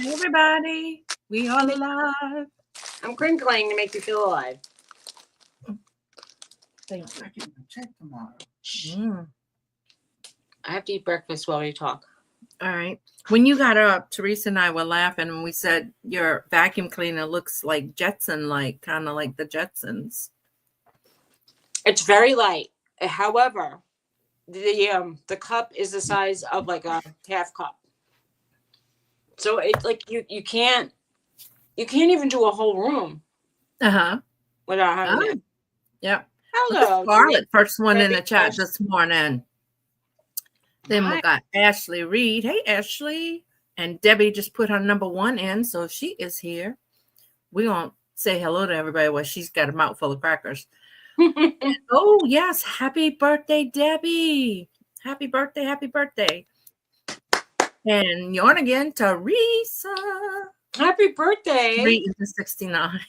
Hey everybody, we all alive. I'm crinkling to make you feel alive. Thank you. I can check tomorrow. Mm. I have to eat breakfast while we talk. All right. When you got up, Teresa and I were laughing and we said your vacuum cleaner looks like Jetson, like kind of like the Jetsons. It's very light. However, the cup is the size of like a half cup. So it's like you can't even do a whole room without having it. Yep. Hello, Scarlett, first one in the Debbie, chat Ash- this morning. Then we Hi. got Ashley Reed. Hey, Ashley. And Debbie just put her number 1 in, so she is here. We won't say hello to everybody while she's got a mouthful of crackers. Oh, yes. Happy birthday, Debbie. Happy birthday. Happy birthday. And yarn again, Teresa. Happy birthday. 3 is 69.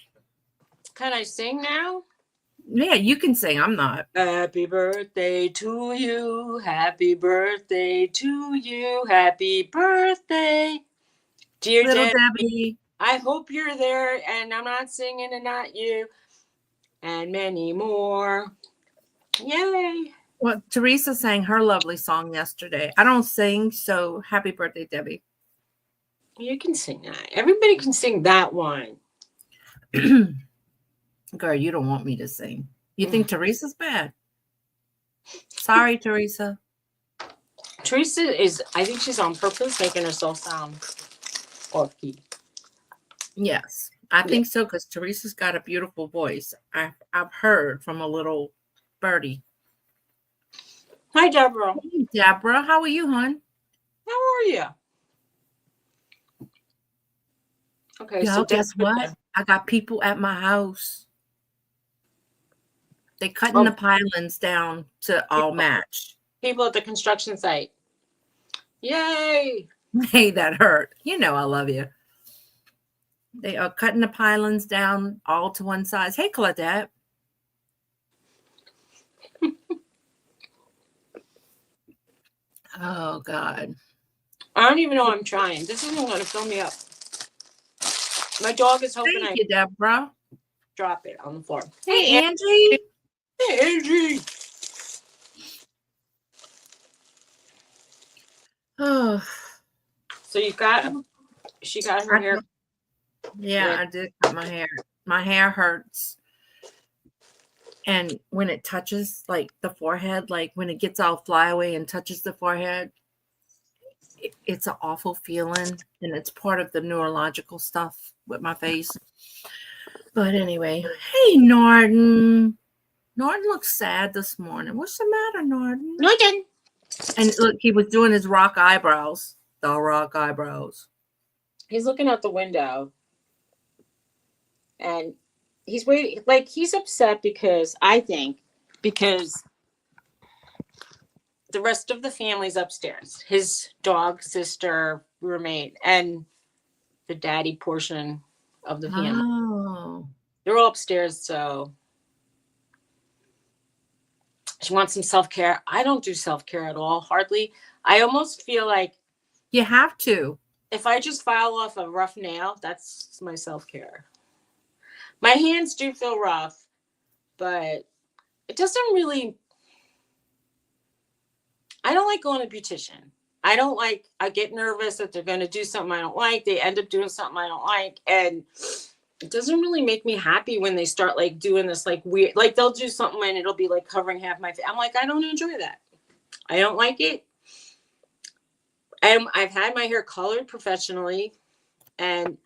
Can I sing now? Yeah, you can sing. I'm not. Happy birthday to you. Happy birthday to you. Happy birthday, dear Little Debbie. Debbie. I hope you're there and I'm not singing and not you. And many more. Yay. Well, Teresa sang her lovely song yesterday. I don't sing, so happy birthday, Debbie. You can sing that. Everybody can sing that one. Girl, you don't want me to sing. You think Teresa's bad? Sorry, Teresa. Teresa I think she's on purpose making herself sound orky. Yes, I think so, because Teresa's got a beautiful voice. I've heard from a little birdie. Hi, Deborah. Hey, Deborah, how are you, hon? How are you? Okay, Yo, so guess what? I got people at my house. They cutting the pylons down to all match. People at the construction site. Yay! Hey, that hurt. You know I love you. They are cutting the pylons down all to one size. Hey, Claudette. Oh, God. I don't even know I'm trying. This isn't going to fill me up. My dog is hoping Thank you, Deborah. Drop it on the floor. Hey, Angie. Hey, Angie. Oh. So she got her hair. Yeah, I did cut my hair. My hair hurts. And when it touches like the forehead, like when it gets all flyaway and touches the forehead, it's an awful feeling. And it's part of the neurological stuff with my face. But anyway, hey, Norton. Norton looks sad this morning. What's the matter, Norton? Norton. And look, he was doing his rock eyebrows. The rock eyebrows. He's looking out the window. And he's waiting. Like, he's upset because the rest of the family's upstairs. His dog, sister, roommate, and the daddy portion of the family. Oh. They're all upstairs, so she wants some self-care. I don't do self-care at all, hardly. I almost feel like you have to. If I just file off a rough nail, that's my self-care. My hands do feel rough, but it doesn't really. I don't like going to beautician. I get nervous that they're going to do something I don't like. They end up doing something I don't like. And it doesn't really make me happy when they start like doing this like weird, like they'll do something and it'll be like covering half my face. I'm like, I don't enjoy that. I don't like it. And I've had my hair colored professionally. And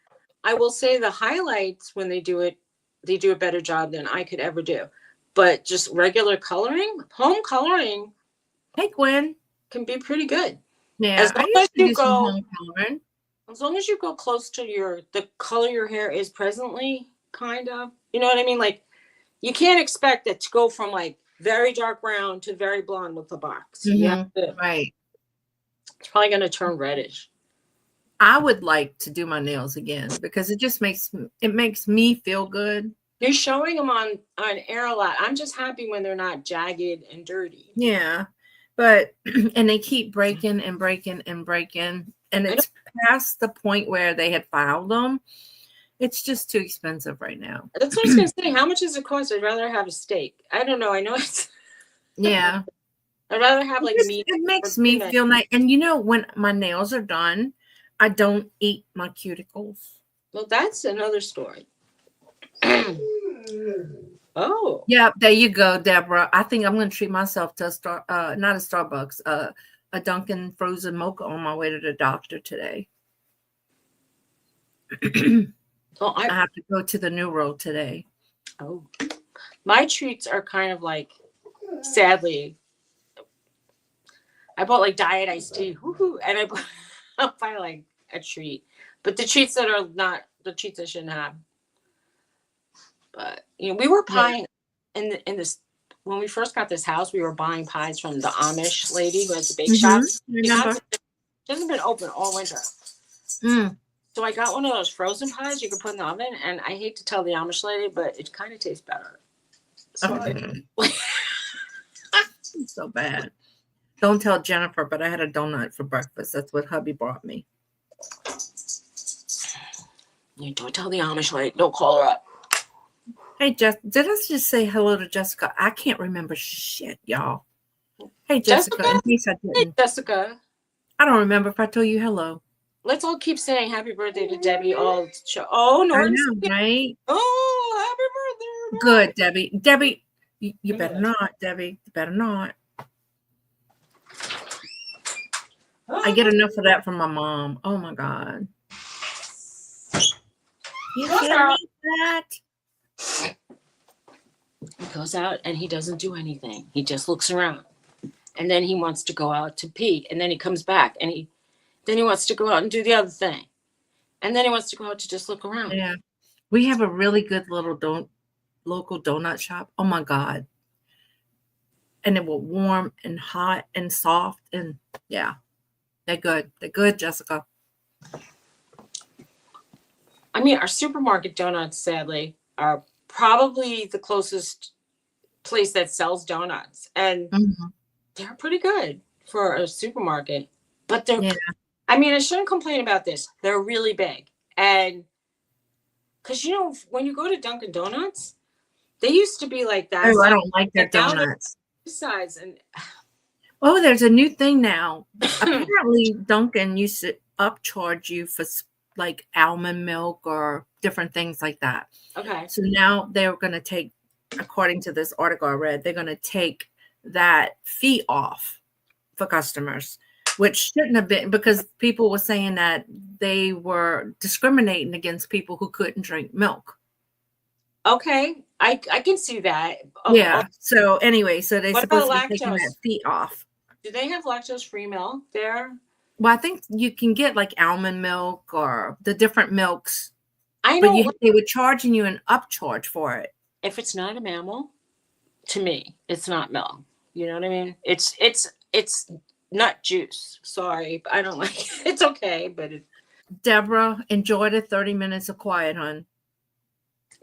I will say the highlights, when they do it, they do a better job than I could ever do. But just regular coloring, home coloring, hey Gwen, can be pretty good. Yeah, as long as you go, home coloring. As long as you go close to the color your hair is presently, kind of, you know what I mean? Like, you can't expect it to go from like very dark brown to very blonde with the box. Mm-hmm. You have to, right. It's probably going to turn reddish. I would like to do my nails again because it just makes me feel good. You're showing them on air a lot. I'm just happy when they're not jagged and dirty. Yeah, but and they keep breaking and breaking and breaking, and it's past the point where they had filed them. It's just too expensive right now. That's what I was going to say. How much does it cost? I'd rather have a steak. I don't know. I know it's. Yeah. I'd rather have like meat. It makes me feel nice. And when my nails are done, I don't eat my cuticles. Well, that's another story. Oh. Yeah, there you go, Deborah. I think I'm going to treat myself to not a Starbucks, a Dunkin' frozen mocha on my way to the doctor today. Well, I have to go to the neuro today. Oh, my treats are kind of like, sadly, I bought like diet iced tea, and I'll buy like a treat, but the treats that are not the treats I shouldn't have. But we were buying in this when we first got this house. We were buying pies from the Amish lady who has the bake shop. She hasn't been open all winter. So I got one of those frozen pies you can put in the oven, and I hate to tell the Amish lady, but it kind of tastes better. So bad. Don't tell Jennifer, but I had a donut for breakfast. That's what hubby brought me. Don't tell the Amish lady. Don't call her up. Hey, did I just say hello to Jessica? I can't remember shit, y'all. Hey, Jessica. In case I didn't. Hey, Jessica. I don't remember if I told you hello. Let's all keep saying happy birthday to Debbie all show. Oh, no. I know, right? Oh, happy birthday. Good, Debbie. Debbie, you better not, Debbie. You better not. I get enough of that from my mom. Oh, my God. You can't eat that. He goes out and he doesn't do anything. He just looks around. And then he wants to go out to pee. And then he comes back and then he wants to go out and do the other thing. And then he wants to go out to just look around. Yeah. We have a really good little local donut shop. Oh, my God. And it will warm and hot and soft. And, yeah, they're good. They're good, Jessica. I mean, our supermarket donuts, sadly, are probably the closest place that sells donuts. And they're pretty good for a supermarket. But they're, I mean, I shouldn't complain about this. They're really big. And because, when you go to Dunkin' Donuts, they used to be like that. Oh, I don't like their donuts. Size and oh, there's a new thing now. Apparently, Dunkin' used to upcharge you for like almond milk or different things like that. Okay. So now they're going to take, according to this article I read, they're going to take that fee off for customers, which shouldn't have been, because people were saying that they were discriminating against people who couldn't drink milk. Okay. I can see that. Yeah. So anyway, so they're supposed to be taking that fee off. Do they have lactose-free milk there? Well, I think you can get like almond milk or the different milks. I know. But they were charging you an upcharge for it. If it's not a mammal, to me, it's not milk. You know what I mean? It's nut juice. Sorry, I don't like it. It's okay, but Deborah, enjoy the 30 minutes of quiet, hon.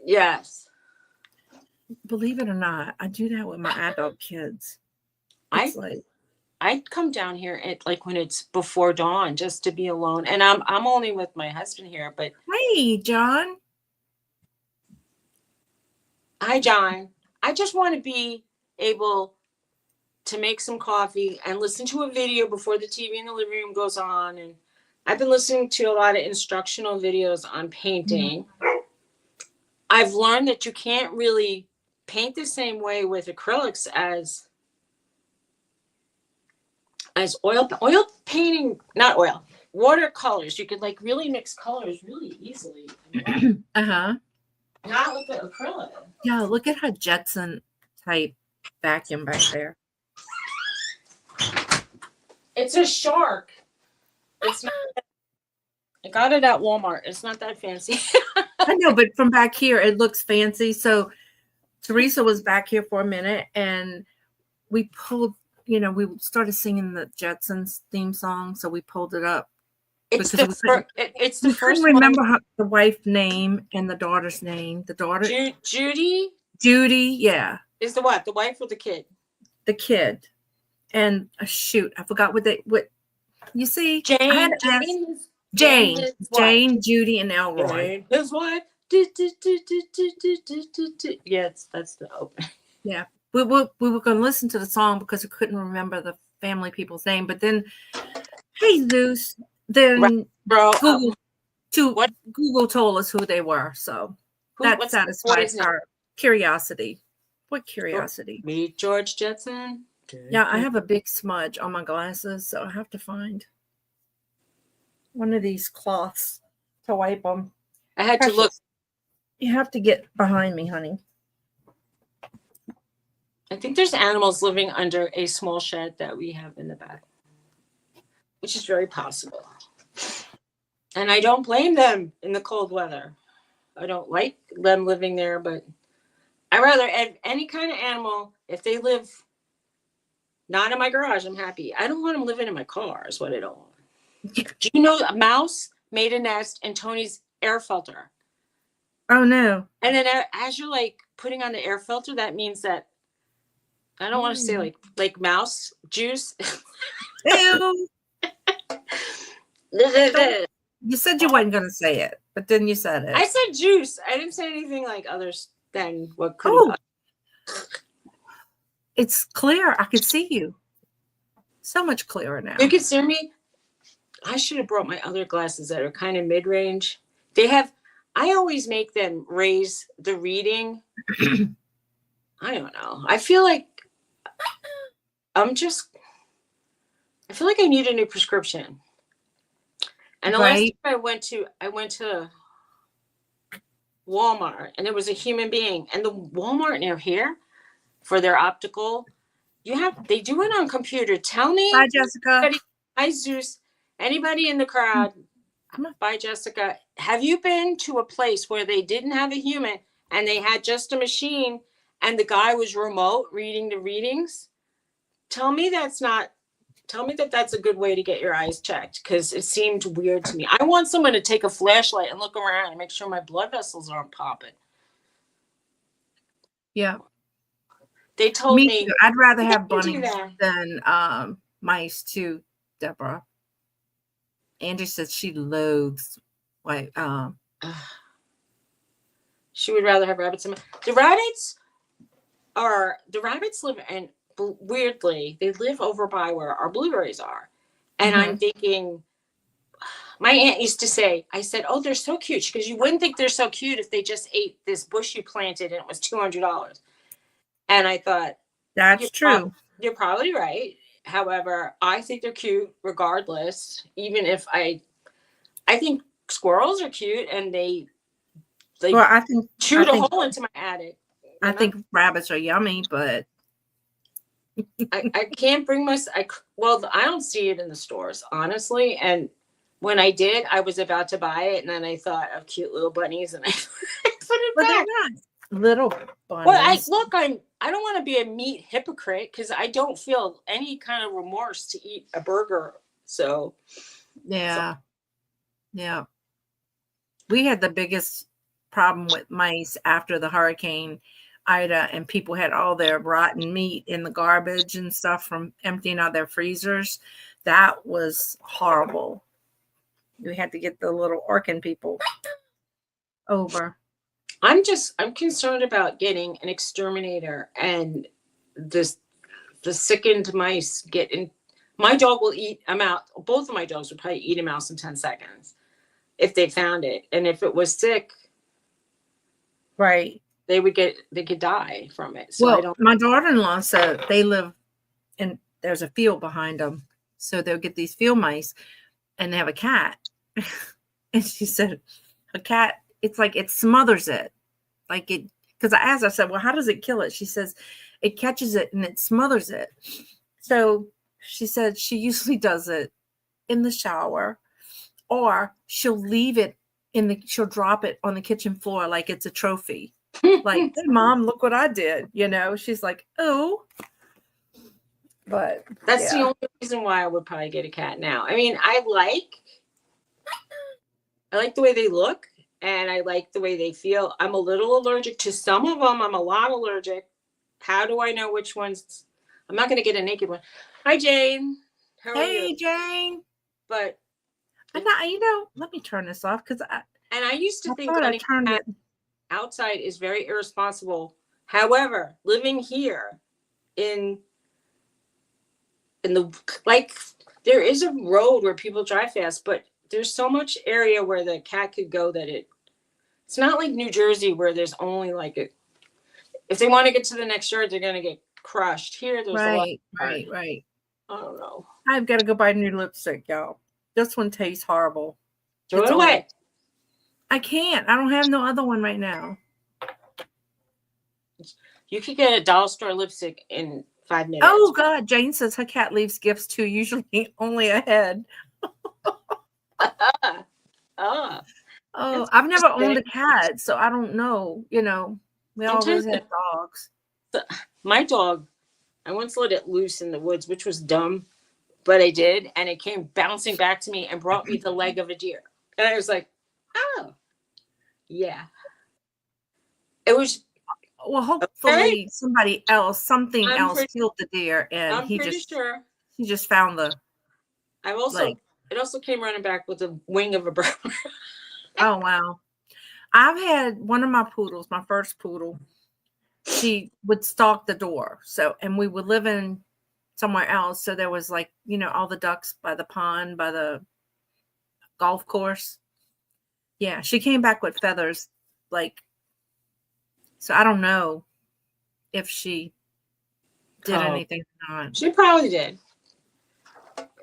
Yes. Believe it or not, I do that with my adult kids. I come down here at like when it's before dawn just to be alone, and I'm only with my husband here. But hey, John. Hi, John. I just want to be able to make some coffee and listen to a video before the TV in the living room goes on. And I've been listening to a lot of instructional videos on painting. I've learned that you can't really paint the same way with acrylics as oil painting, not oil, watercolors. You could like really mix colors really easily. Not with the acrylic. Yeah, look at her Jetson type vacuum back there. It's a shark. It's not. I got it at Walmart. It's not that fancy. I know, but from back here, it looks fancy. So Teresa was back here for a minute, and we pulled, we started singing the Jetsons theme song, so we pulled it up. It's the first one. Remember the wife's name and the daughter's name. The daughter, Judy. Judy, yeah. Is the what? The wife or the kid? The kid. And shoot, I forgot what you see. Jane. Jane Jane, his wife. Jane, Judy, and Elroy. Jane his wife. Yeah, that's the open. Yeah, we were going to listen to the song because we couldn't remember the family people's name, but then, hey Zeus, then Bro, Google told us who they were, so that satisfied our curiosity. What curiosity? Meet George Jetson. Yeah, I have a big smudge on my glasses, so I have to find one of these cloths to wipe them. I had to look. You have to get behind me, honey. I think there's animals living under a small shed that we have in the back, which is very possible. And I don't blame them in the cold weather. I don't like them living there, but I rather have any kind of animal. If they live not in my garage, I'm happy. I don't want them living in my car is what I don't want. Do you know a mouse made a nest in Tony's air filter? Oh, no. And then as you're like putting on the air filter, that means that I don't want to say like mouse juice. Ew. You said you weren't going to say it, but then you said it. I said juice. I didn't say anything like others than what could have. It's clear. I could see you. So much clearer now. You can see me. I should have brought my other glasses that are kind of mid-range. I always make them raise the reading. I don't know. I feel like I feel like I need a new prescription. And the last time I went to Walmart, and there was a human being, and the Walmart near here for their optical, they do it on computer. Tell me. Bye, Jessica. Hi, Zeus. Anybody in the crowd? Bye, Jessica. Have you been to a place where they didn't have a human and they had just a machine and the guy was remote reading the readings? Tell me that's a good way to get your eyes checked, because it seemed weird to me. I want someone to take a flashlight and look around and make sure my blood vessels aren't popping. Yeah. They told me I'd rather have bunnies than mice too, Deborah. Angie said she loathes she would rather have rabbits. The rabbits live, and weirdly they live over by where our blueberries are. And I'm thinking, my aunt used to say, I said, oh, they're so cute, because you wouldn't think they're so cute if they just ate this bush you planted and it was $200. And I thought, that's true. You're probably right. However, I think they're cute regardless. Even if I think squirrels are cute, and they chewed a hole into my attic. I think rabbits are yummy, but I can't bring I don't see it in the stores, honestly. And when I did, I was about to buy it, and then I thought of cute little bunnies, and I put it back. Little bunnies. Well, I don't want to be a meat hypocrite, because I don't feel any kind of remorse to eat a burger. So yeah. We had the biggest problem with mice after the Hurricane Ida, and people had all their rotten meat in the garbage and stuff from emptying out their freezers. That was horrible. We had to get the little Orkin people over. I'm concerned about getting an exterminator, and the sickened mice getting. My dog will eat a mouse. Both of my dogs would probably eat a mouse in 10 seconds if they found it. And if it was sick, right, they could die from it. So my daughter-in-law said they live and there's a field behind them. So they'll get these field mice, and they have a cat. And she said a cat, it's like it smothers it. Like it, because I asked, I said, well, how does it kill it? She says it catches it and it smothers it. So she said she usually does it in the shower, or she'll leave it she'll drop it on the kitchen floor like it's a trophy. Like, hey, Mom, look what I did. She's like, oh. But that's the only reason why I would probably get a cat now. I mean, I like the way they look, and I like the way they feel. I'm a little allergic to some of them. I'm a lot allergic. How do I know which ones? I'm not going to get a naked one. Hi, Jane. How are you? Jane. But And let me turn this off because I used to I think thought I letting turned it. outside is very irresponsible. However, living here in the like, there is a road where people drive fast, but there's so much area where the cat could go that it's not like New Jersey where there's only like if they want to get to the next yard, they're gonna get crushed. Here, there's a lot. Right. I don't know. I've got to go buy new lipstick, y'all. This one tastes horrible. Throw it away. I can't. I don't have no other one right now. You could get a dollar store lipstick in 5 minutes. Oh God, Jane says her cat leaves gifts too, usually only a head. Oh, I've never owned a cat, so I don't know. We always had dogs. My dog, I once let it loose in the woods, which was dumb, but I did, and it came bouncing back to me and brought me the leg of a deer. And I was like, oh, yeah. It was. Well, hopefully something else killed the deer, and I'm pretty sure he just found the. It also came running back with the wing of a bird. Oh wow! I've had one of my poodles, my first poodle. She would stalk the door, and we would live in somewhere else, so there was all the ducks by the pond, by the golf course. Yeah, she came back with feathers, so I don't know if she did anything or not. She probably did.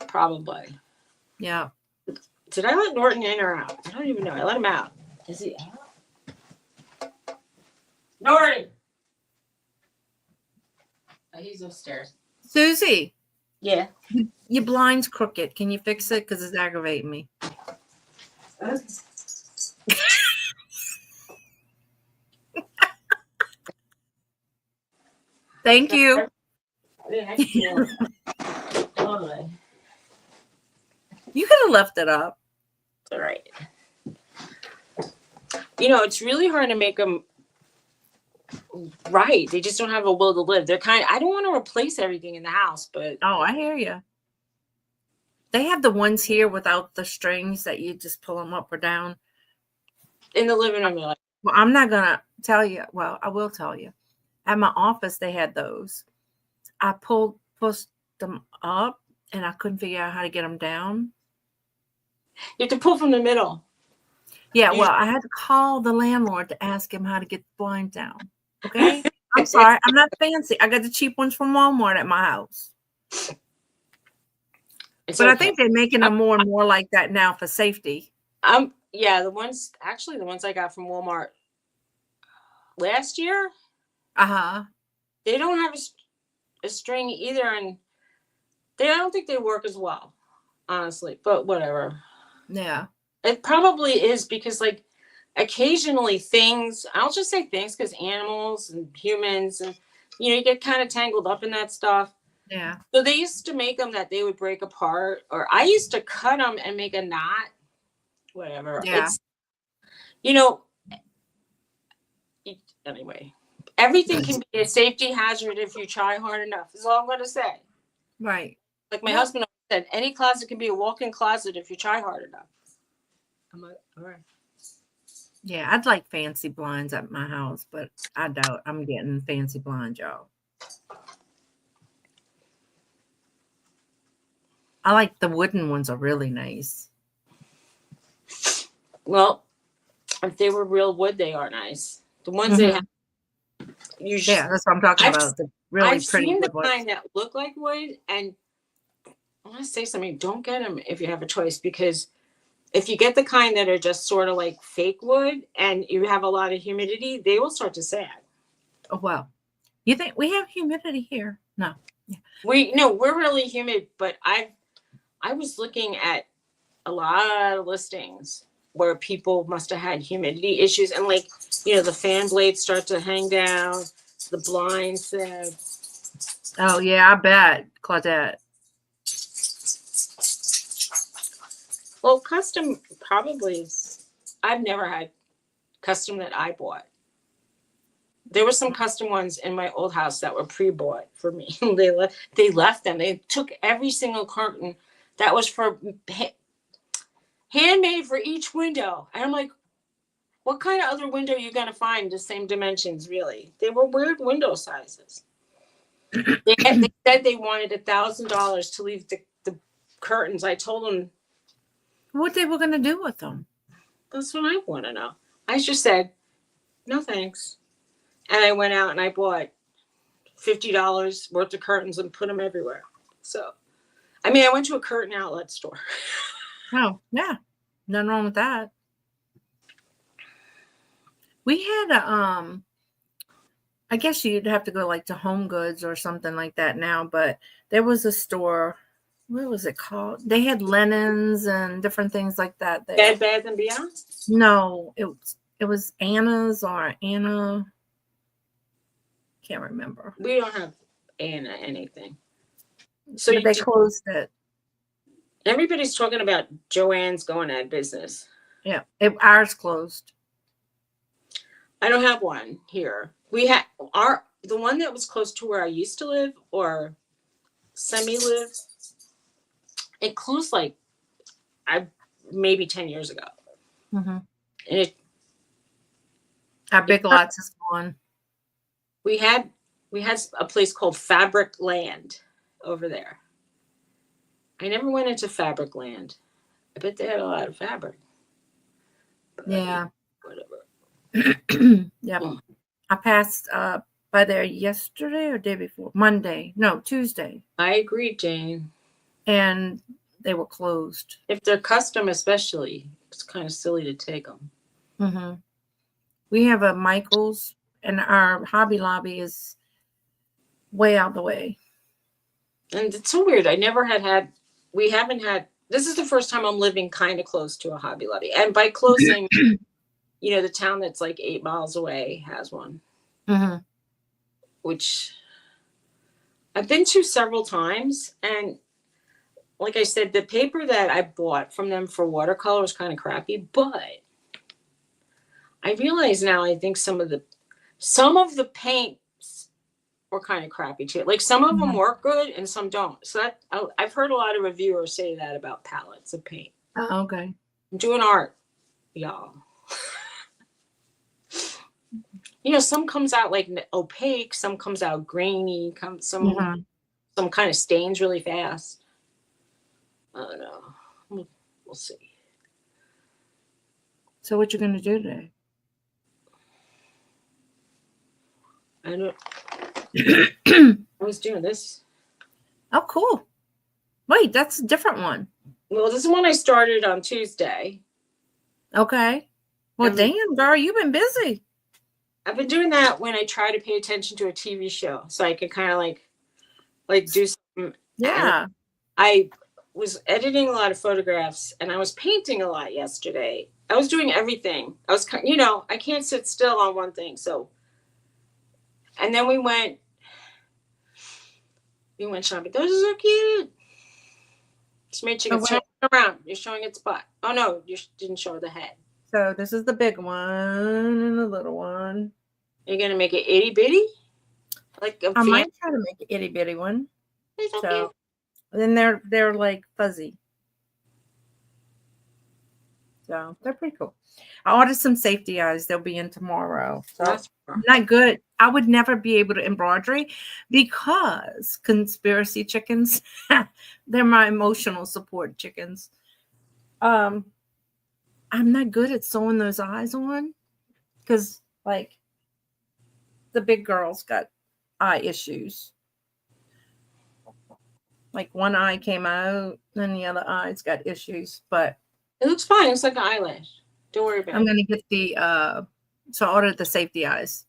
Probably. Yeah. Did I let Norton in or out? I don't even know. I let him out. Is he out? Norton! Oh, he's upstairs. Suzy. Yeah. Your blind's crooked. Can you fix it? Because it's aggravating me. Thank you. You could have left it up. All right. It's really hard to make them right. They just don't have a will to live. I don't want to replace everything in the house, but. Oh, I hear you. They have the ones here without the strings that you just pull them up or down. In the living room. Well, I'm not going to tell you. Well, I will tell you. At my office, they had those. I pushed them up, and I couldn't figure out how to get them down. You have to pull from the middle. Yeah, well, I had to call the landlord to ask him how to get the blind down. Okay? I'm sorry. I'm not fancy. I got the cheap ones from Walmart at my house. But I think they're making them more and more like that now for safety. Yeah, the ones I got from Walmart last year. They don't have a string either, and I don't think they work as well, honestly. But whatever. Yeah. It probably is because occasionally I'll just say things because animals and humans and you get kind of tangled up in that stuff. Yeah. So they used to make them that they would break apart, or I used to cut them and make a knot. Whatever. Yeah. Anyway, everything can be a safety hazard if you try hard enough. Is all I'm going to say. Right. Like my husband said, any closet can be a walk-in closet if you try hard enough. I'm like, all right. Yeah, I'd like fancy blinds at my house, but I doubt I'm getting fancy blinds, y'all. I like the wooden ones are really nice. Well, if they were real wood, they are nice. The ones they have. Yeah, that's what I'm talking about. The really I've pretty seen wood the kind that look like wood, and I want to say something. Don't get them if you have a choice, because if you get the kind that are just sort of like fake wood and you have a lot of humidity, they will start to sag. Oh, wow. You think we have humidity here? No. Yeah. We're really humid, but I was looking at a lot of listings where people must have had humidity issues, and the fan blades start to hang down, the blinds sag. Oh yeah, I bet, Claudette. Well, custom probably. I've never had custom that I bought. There were some custom ones in my old house that were pre-bought for me. They left them. They took every single curtain that was for handmade for each window. And I'm like, what kind of other window are you going to find the same dimensions, really? They were weird window sizes. They said they wanted $1,000 to leave the curtains. I told them. What they were going to do with them? That's what I want to know. I just said, no thanks. And I went out and I bought $50 worth of curtains and put them everywhere. So, I mean, I went to a curtain outlet store. Oh, yeah. Nothing wrong with that. We had a, I guess you'd have to go like to Home Goods or something like that now, but there was a store, what was it called? They had linens and different things like that there. Bed Bath and Beyond? No, it was Anna's or Anna. Can't remember. We don't have Anna anything. So but they closed it. Everybody's talking about Joann's going out of business. Yeah, ours closed. I don't have one here. We had the one that was close to where I used to live or semi-live. It closed like maybe 10 years ago. Mm-hmm. And our Big Lots is gone. We had a place called Fabric Land over there. I never went into Fabric Land. I bet they had a lot of fabric. But yeah. Whatever. Yep. I passed by there yesterday or day before. Tuesday. I agree, Jane. And they were closed. If they're custom, especially, it's kind of silly to take them. Mm-hmm. We have a Michael's, and our Hobby Lobby is way out the way. And it's so weird. We haven't had, this is the first time I'm living kind of close to a Hobby Lobby. And by close, I mean, the town that's like 8 miles away has one. Mm-hmm. Which I've been to several times. And like I said, the paper that I bought from them for watercolor was kind of crappy. But I realize now, I think some of the paints were kind of crappy too. Like some of them work good and some don't. So I've heard a lot of reviewers say that about palettes of paint. Oh, okay. I'm doing art, y'all. Some comes out like opaque, some comes out grainy, some kind of stains really fast. I don't know. We'll see. So what you going to do today? I don't. I was doing this. Oh, cool. Wait, that's a different one. Well, this is one I started on Tuesday. Okay. Well, damn, girl, you've been busy. I've been doing that when I try to pay attention to a TV show, so I can kind of like do something. Yeah. And I was editing a lot of photographs, and I was painting a lot yesterday. I was doing everything. I was, I can't sit still on one thing. So, and then we went shopping. Those are so cute. It's made chicken. Turn around. You're showing its butt. Oh no, you didn't show the head. So this is the big one and the little one. You're gonna make it itty bitty? I might try to make an itty bitty one. So then they're like fuzzy. So they're pretty cool. I ordered some safety eyes. They'll be in tomorrow. So I'm not good. I would never be able to embroidery because conspiracy chickens, they're my emotional support chickens. I'm not good at sewing those eyes on because like the big girl's got eye issues. Like one eye came out and the other eye's got issues, but it looks fine. It's like an eyelash. Don't worry about it. I'm going to get so I ordered the safety eyes.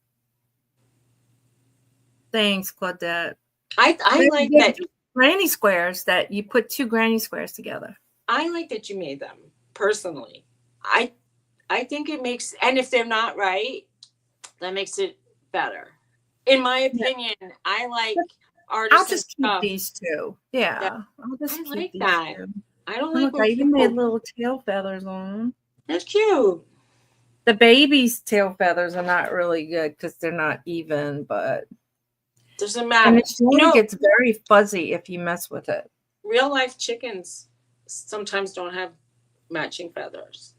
Thanks, Claudette. I like that. Granny squares that you put 2 granny squares together. I like that you made them, personally. I think it makes, and if they're not right, that makes it better. In my opinion, I like artists. I'll just keep these 2. Yeah. I'll just keep like these that. 2. I don't like I even made little tail feathers on them. That's cute. The baby's tail feathers are not really good because they're not even, but doesn't matter. And it gets very fuzzy if you mess with it. Real life chickens sometimes don't have matching feathers.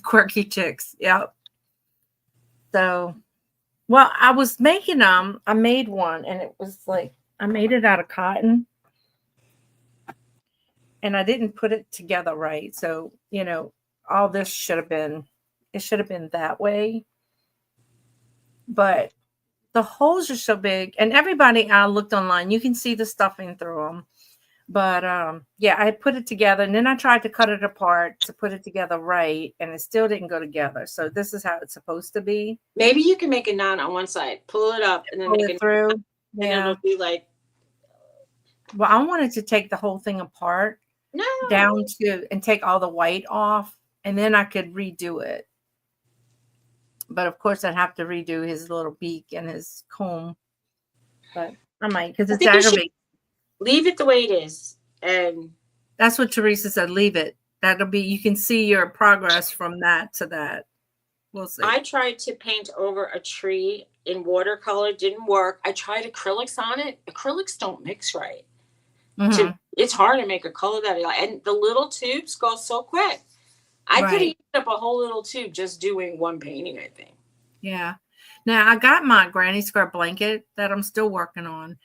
Quirky chicks. Yep. So, well, I was making them. I made one, and it was like I made it out of cotton, and I didn't put it together right. So, all this should have been. It should have been that way, but the holes are so big, and everybody I looked online, you can see the stuffing through them. But yeah, I put it together, and then I tried to cut it apart to put it together right, and it still didn't go together. So this is how it's supposed to be. Maybe you can make a knot on one side, pull it up, and then Pull make a it knot, through. and Yeah. it'll be like, Well, I wanted to take the whole thing apart no. down to and take all the white off, and then I could redo it. But of course, I'd have to redo his little beak and his comb. But I might, because it's aggravating. Leave it the way it is. And that's what Teresa said. Leave it. That'll be, you can see your progress from that to that. We'll see. I tried to paint over a tree in watercolor. Didn't work. I tried acrylics on it. Acrylics don't mix right. Mm-hmm. It's hard to make a color that I like. And the little tubes go so quick. I could have used up a whole little tube just doing one painting, I think. Yeah. Now, I got my granny square blanket that I'm still working on,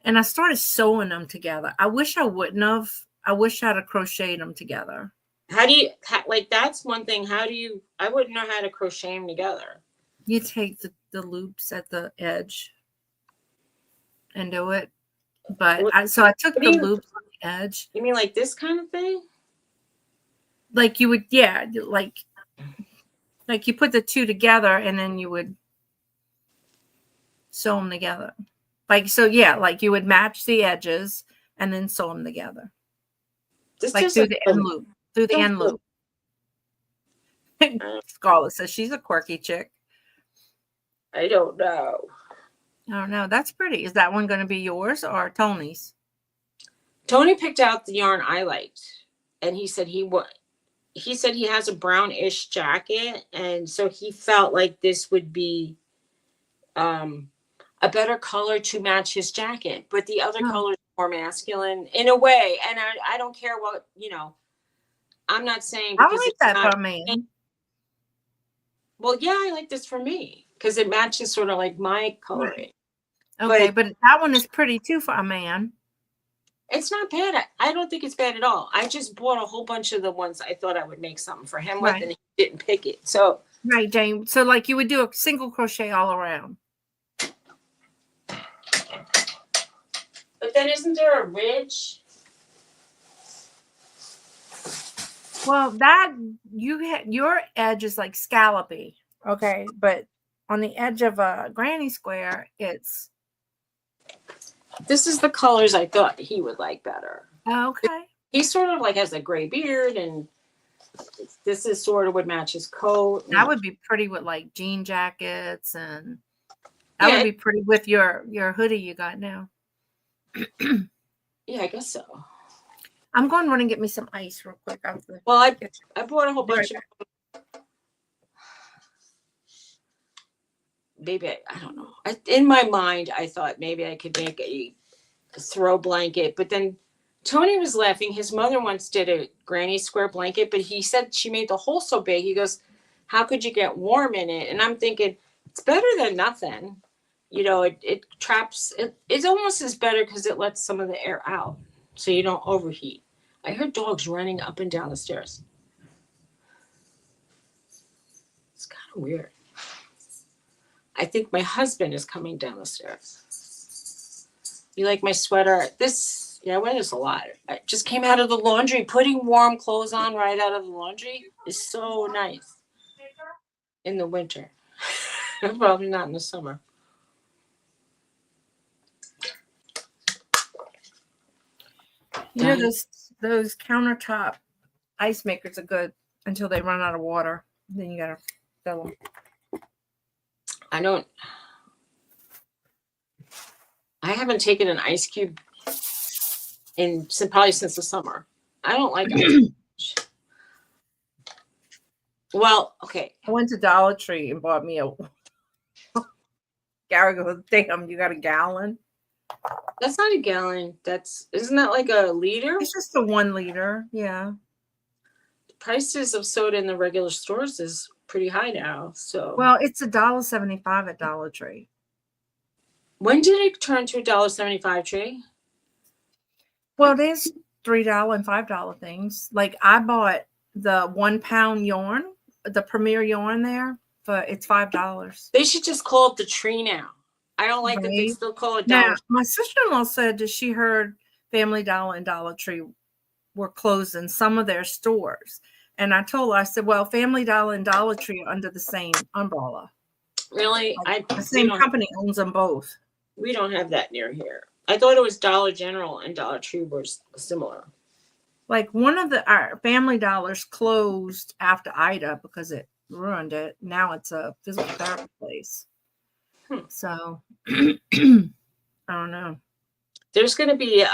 and I started sewing them together. I wish I wouldn't have. I wish I'd have crocheted them together. How do you, like, that's one thing. How do you, I wouldn't know how to crochet them together. You take the loops at the edge and do it. But I took the loops on the edge. You mean like this kind of thing? Like you would, yeah, like you put the two together and then you would sew them together. Like, so yeah, like you would match the edges and then sew them together. Like through the end loop. Through the end loop. Scarlett says she's a quirky chick. I don't know. I don't know. That's pretty. Is that one going to be yours or Tony's? Tony picked out the yarn I liked, and he said he has a brownish jacket, and so he felt like this would be a better color to match his jacket. But the other color is more masculine in a way, and I don't care what, I'm not saying because I like that for me. Well, yeah, I like this for me because it matches sort of like my coloring. Okay, but that one is pretty too for a man. It's not bad. I don't think it's bad at all. I just bought a whole bunch of the ones I thought I would make something for him with, and he didn't pick it. So right, Jane. So like you would do a single crochet all around. But then isn't there a ridge? Well, that your edge is like scallopy, okay, but on the edge of a granny square, it's. This is the colors I thought he would like better. Okay. He sort of like has a gray beard, and this is sort of would match his coat. That would be pretty with like jean jackets, and that would be pretty with your hoodie you got now. Yeah, I guess so. I'm going to run and get me some ice real quick. Well, I bought a whole bunch of. Maybe I don't know. In my mind, I thought maybe I could make a throw blanket, but then Tony was laughing. His mother once did a granny square blanket, but he said she made the hole so big. He goes, "How could you get warm in it?" And I'm thinking, it's better than nothing. It traps. It's almost as better because it lets some of the air out, so you don't overheat. I heard dogs running up and down the stairs. It's kind of weird. I think my husband is coming down the stairs. You like my sweater? I wear this a lot. I just came out of the laundry. Putting warm clothes on right out of the laundry is so nice in the winter. Probably not in the summer. Those countertop ice makers are good until they run out of water. Then you gotta fill them. I haven't taken an ice cube probably since the summer. I don't like ice. Well, okay. I went to Dollar Tree and bought me a. Gary goes, "Damn, you got a gallon?" That's not a gallon. Isn't that like a liter? It's just a 1 liter. Yeah. prices of soda in the regular stores is pretty high now. So, Well, it's $1.75 at Dollar Tree. when did it turn to $1.75, Tree? Well, there's $3 and $5 things. Like I bought the 1 pound yarn, the Premier yarn there, but it's $5. They should just call it the Tree now. I don't like that they Right? still call it Now, Dollar. my sister-in-law said that she heard Family Dollar and Dollar Tree were closing some of their stores. And I told her, I said, well, Family Dollar and Dollar Tree are under the same umbrella. Really? The same company owns them both. We don't have that near here. I thought it was Dollar General and Dollar Tree were similar. Like one of our Family Dollars closed after Ida because it ruined it. Now it's a physical therapy place. So I don't know. There's going to be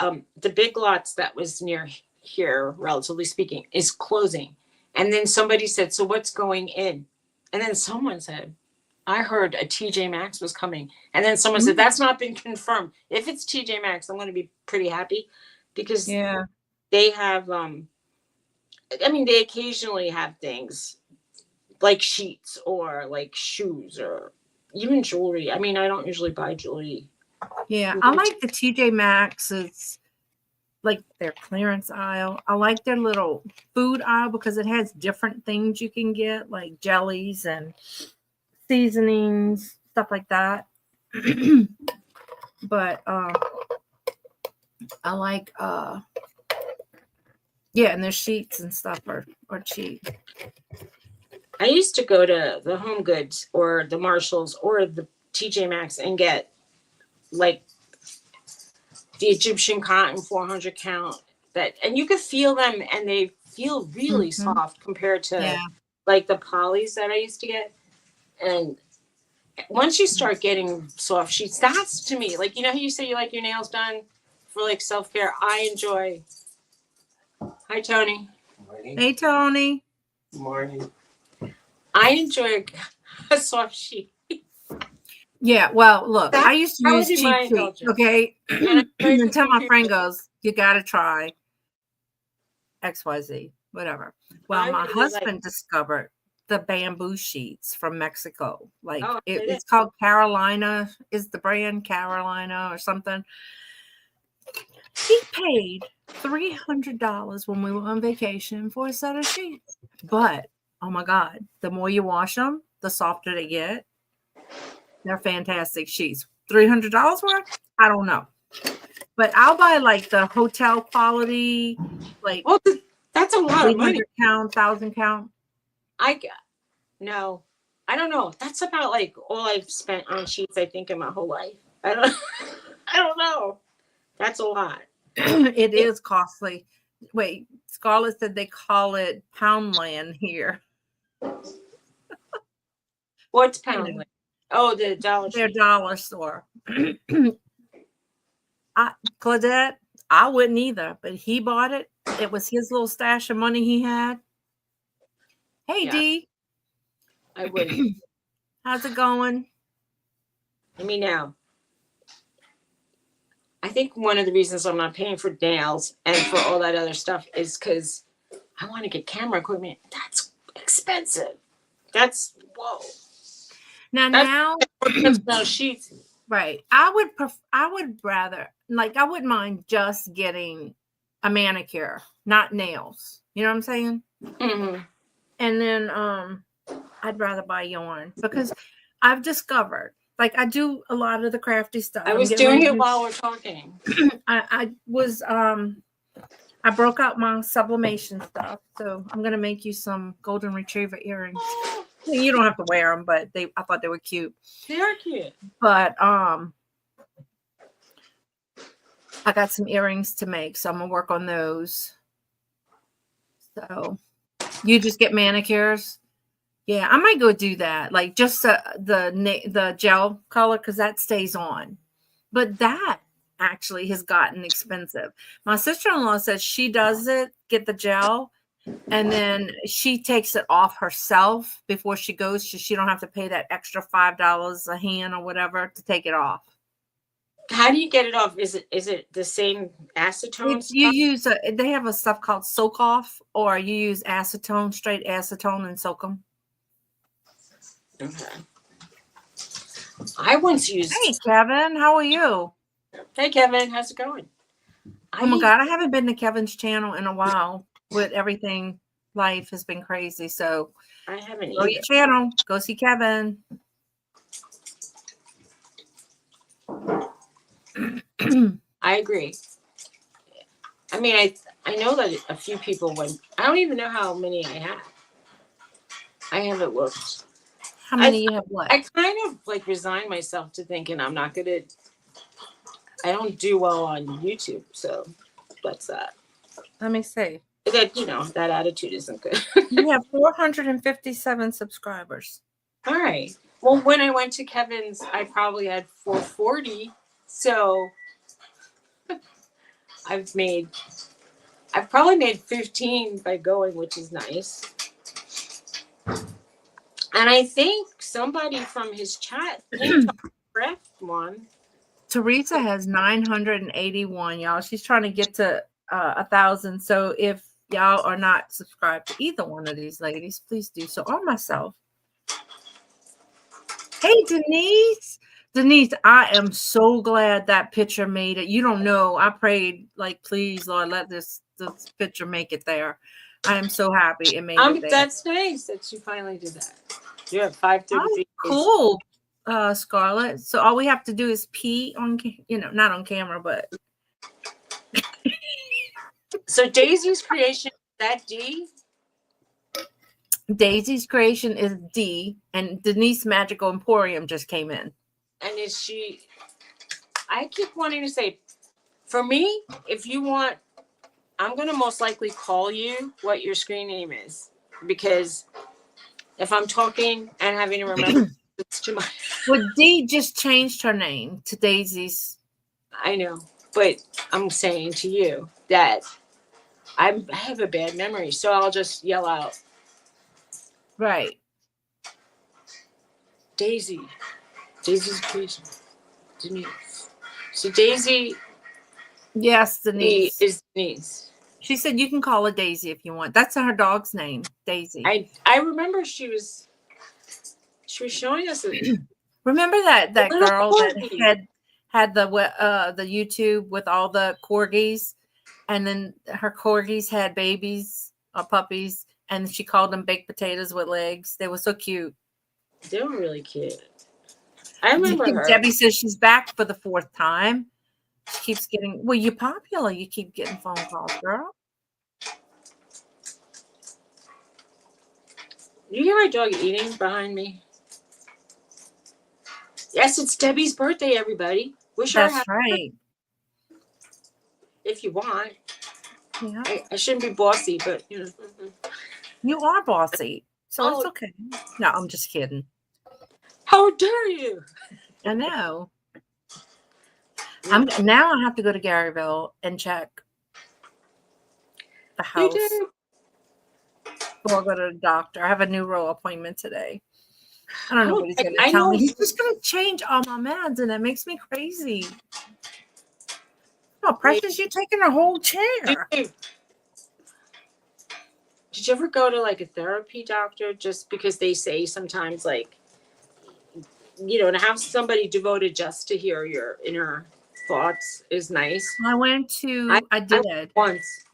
the Big Lots that was near here, relatively speaking, is closing. And then somebody said, so what's going in? And then someone said, I heard a TJ Maxx was coming. And then someone said, that's not been confirmed. If it's TJ Maxx, I'm going to be pretty happy because they have, I mean, they occasionally have things like sheets or like shoes or even jewelry. I mean, I don't usually buy jewelry. Yeah, I like the TJ Maxx. It's like their clearance aisle. I like their little food aisle because it has different things you can get, like jellies and seasonings, stuff like that. But I like and their sheets and stuff are cheap. I used to go to the Home Goods or the Marshalls or the TJ Maxx and get like the Egyptian cotton 400 count and you could feel them and they feel really soft compared to like the polys that I used to get. And once you start getting soft sheets, that's to me, like, you know how you say you like your nails done for like self-care? I enjoy. Hi, Tony. Morning. Hey, Tony. Morning. I enjoy a soft sheet. Yeah, well, look, I used to use cheap sheets, okay? Until my friend goes, you got to try XYZ, whatever. Well, my husband discovered the bamboo sheets from Mexico. Like it's called Carolina, is the brand Carolina or something. He paid $300 when we were on vacation for a set of sheets. But, oh my God, the more you wash them, the softer they get. They're fantastic sheets. $300 worth? I don't know. But I'll buy like the hotel quality, like that's a lot of money. Count, 1,000 count. No, I don't know. That's about like all I've spent on sheets, I think, in my whole life. I don't know. That's a lot. It is costly. Wait, Scarlett said they call it Poundland here. What's Poundland? Oh, the dollar store. Their dollar store. Claudette, I wouldn't either, but he bought it. It was his little stash of money he had. Hey, Dee. I wouldn't. How's it going? Let me know. I think one of the reasons I'm not paying for nails and for all that other stuff is because I want to get camera equipment. That's expensive. That's whoa. Now sheets. Right. I would rather, like, I wouldn't mind just getting a manicure, not nails. You know what I'm saying? Mm-hmm. And then I'd rather buy yarn because I've discovered, like, I do a lot of the crafty stuff. I was doing it while we're talking. I broke out my sublimation stuff, so I'm gonna make you some golden retriever earrings. You don't have to wear them, but I thought they were cute. They are cute. But I got some earrings to make, so I'm gonna work on those. So you just get manicures. Yeah, I might go do that. Like just the gel color because that stays on. But that actually has gotten expensive. My sister-in-law says she does it, get the gel, and then she takes it off herself before she goes. So she don't have to pay that extra $5 a hand or whatever to take it off. How do you get it off? Is it the same acetone You stuff? use they have a stuff called soak off, or you use acetone, straight acetone, and soak them. Okay. I once used. Hey, Kevin, how are you? Hey, Kevin, how's it going? Oh my God, I haven't been to Kevin's channel in a while. With everything, life has been crazy. So I haven't go to either. your channel, go see Kevin. I agree. I mean, I know that a few people went. I don't even know how many I have. I haven't looked. How many you have left? I kind of like resigned myself to thinking I'm not gonna. I don't do well on YouTube, so that's that. Let me see. That that attitude isn't good. You have 457 subscribers. All right. Well, when I went to Kevin's, I probably had 440. So I've probably made 15 by going, which is nice. And I think somebody from his chat came to craft one. Teresa has 981, y'all. She's trying to get to 1,000. So if y'all are not subscribed to either one of these ladies, please do so, or myself. Hey, Denise, I am so glad that picture made it. You don't know. I prayed, like, please, Lord, let this picture make it there. I am so happy it made it there. That's nice that you finally did that. You're at 5:33. Cool, Scarlett. So all we have to do is pee on, not on camera, but. So Daisy's creation, is that D? Daisy's creation is D, and Denise Magical Emporium just came in. And is she? I keep wanting to say, for me, if you want, I'm gonna most likely call you what your screen name is, because if I'm talking and having to remember, it's too much. Well, D just changed her name to Daisy's. I know, but I'm saying to you that I have a bad memory, so I'll just yell out, Right. Daisy's creation, Denise. So Daisy, Yes, Denise is Denise. She said you can call her Daisy if you want. That's her dog's name, Daisy. I remember she was showing us. Remember that girl that had the YouTube with all the corgis, and then her corgis had babies or puppies, and she called them baked potatoes with legs. They were so cute. They were really cute. I remember her. Debbie says she's back for the 4th time. She keeps getting, well, you're popular. You keep getting phone calls, girl. You hear my dog eating behind me? Yes, it's Debbie's birthday, everybody. Wish her That's right. If you want. Yeah. I shouldn't be bossy, but You are bossy, so it's okay. No, I'm just kidding. How dare you? I know. Now I have to go to Garyville and check the house. Or go to the doctor. I have a neuro appointment today. I don't know what he's going to tell me. He's just going to change all my meds, and that makes me crazy. Oh, Precious, you're taking a whole chair. Did you ever go to like a therapy doctor just because they say sometimes like, to have somebody devoted just to hear your inner thoughts is nice? I did. Once.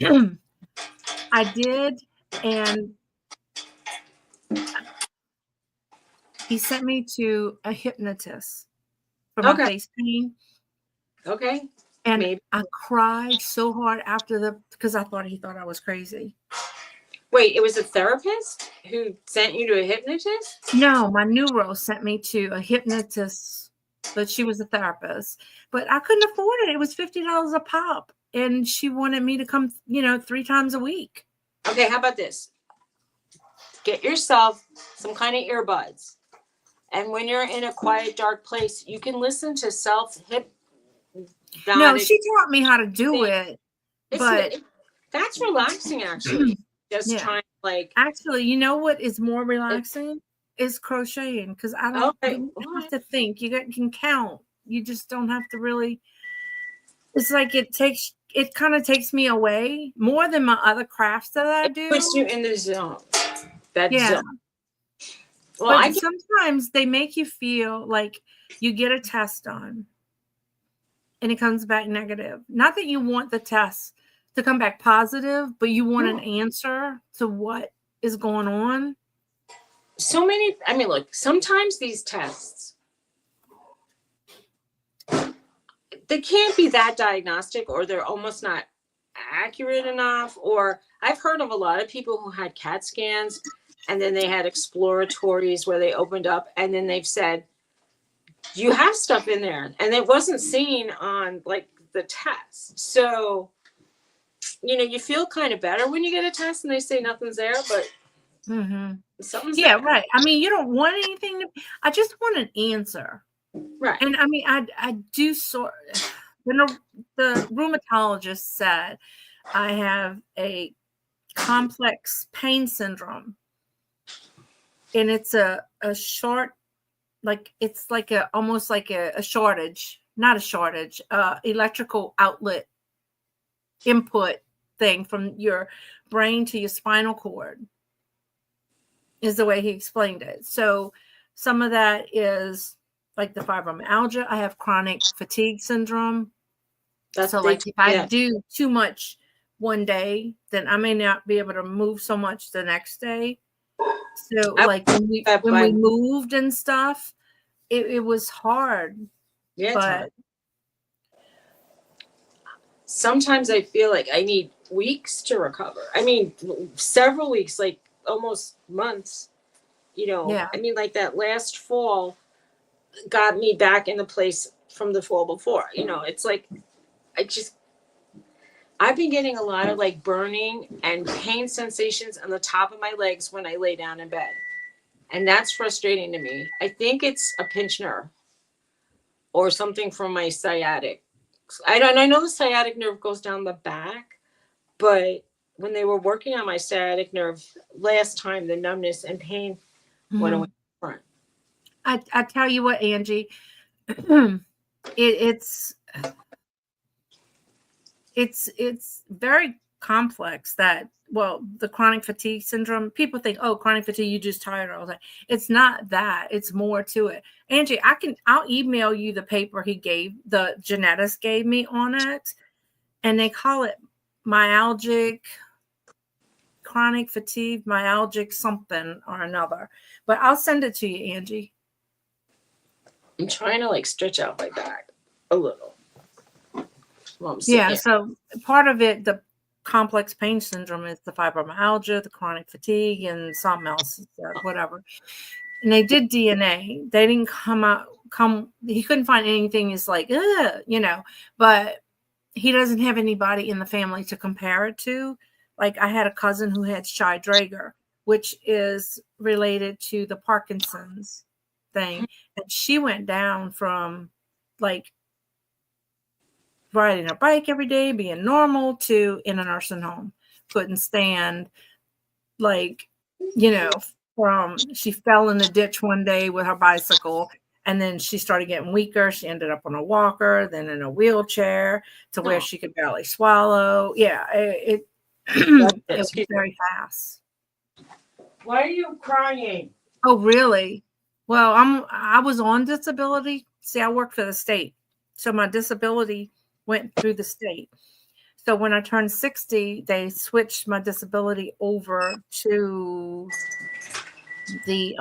I did, and he sent me to a hypnotist for my face pain. Okay. And maybe. I cried so hard because I thought he thought I was crazy. Wait, it was a therapist who sent you to a hypnotist? No, my neuro sent me to a hypnotist, but she was a therapist. But I couldn't afford it. It was $50 a pop. And she wanted me to come, 3 times a week. Okay, how about this? Get yourself some kind of earbuds. And when you're in a quiet, dark place, you can listen to self-hypnotic. No, she taught me how to do it. But that's relaxing, actually. Just trying like. Actually, you know what is more relaxing? Is crocheting. Because I don't have to think. You can count. you just don't have to really. It's like it kind of takes me away more than my other crafts that I It puts you do. in the zone. That Yeah. zone. Well, But sometimes they make you feel like you get a test done and it comes back negative. Not that you want the test to come back positive, but you want an answer to what is going on. I mean, look, sometimes these tests, they can't be that diagnostic, or they're almost not accurate enough. Or I've heard of a lot of people who had CAT scans and then they had exploratories where they opened up and then they've said, you have stuff in there, and it wasn't seen on like the test. So, you feel kind of better when you get a test and they say nothing's there, but something's Yeah, there. right. I mean, you don't want anything I just want an answer. Right. And I mean, I do when the rheumatologist said I have a complex pain syndrome, and it's a short, like it's like almost like a shortage, not a shortage, electrical outlet input thing from your brain to your spinal cord is the way he explained it. So some of that is like the fibromyalgia. I have chronic fatigue syndrome. So like if I do too much one day, then I may not be able to move so much the next day. So like when we moved and stuff, it was hard. Yeah, but sometimes I feel like I need weeks to recover. I mean, several weeks, like almost months. Yeah. I mean, like that last fall got me back in the place from the fall before. It's like I've been getting a lot of like burning and pain sensations on the top of my legs when I lay down in bed. And that's frustrating to me. I think it's a pinched nerve or something from my sciatic. I know the sciatic nerve goes down the back, but when they were working on my sciatic nerve last time, the numbness and pain went away front. I tell you what, Angie, it's very complex. The chronic fatigue syndrome, people think, oh, chronic fatigue, you just tired all the time. It's not that. It's more to it. Angie, I'll email you the paper the genetist gave me on it, and they call it chronic fatigue, myalgic something or another. But I'll send it to you, Angie. I'm trying to like stretch out my back a little. Yeah, so part of it, the complex pain syndrome, is the fibromyalgia, the chronic fatigue, and something else, whatever. And they did DNA. They didn't he couldn't find anything. Is like, but he doesn't have anybody in the family to compare it to. Like I had a cousin who had Shy-Drager, which is related to the Parkinson's thing. And she went down from like riding her bike every day, being normal, to in a nursing home. Couldn't stand, like, she fell in the ditch one day with her bicycle, and then she started getting weaker. She ended up on a walker, then in a wheelchair, to where she could barely swallow. Yeah, it was very fast. Why are you crying? Oh, really? Well, I was on disability. See, I worked for the state, so my disability went through the state. So when I turned 60, they switched my disability over to the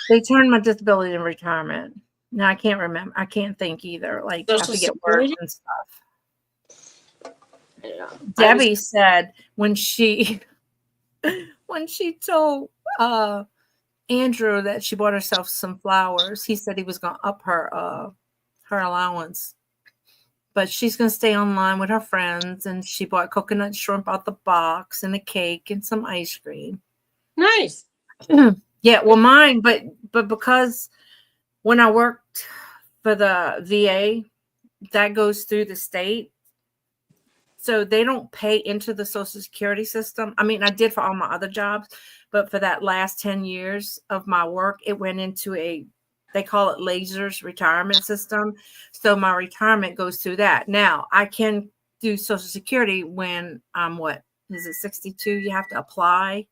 they turned my disability in retirement. Now I can't remember. I can't think either. Like I forget words and stuff. Yeah. Debbie said when she told Andrew that she bought herself some flowers, he said he was going to up her allowance, but she's going to stay online with her friends, and she bought coconut shrimp out the box and a cake and some ice cream. Nice. Yeah, well, mine, but because when I worked for the VA, that goes through the state. So they don't pay into the Social Security system. I mean, I did for all my other jobs, but for that last 10 years of my work, it went into they call it lasers retirement system. So my retirement goes through that. Now I can do Social Security when I'm what is it 62? You have to apply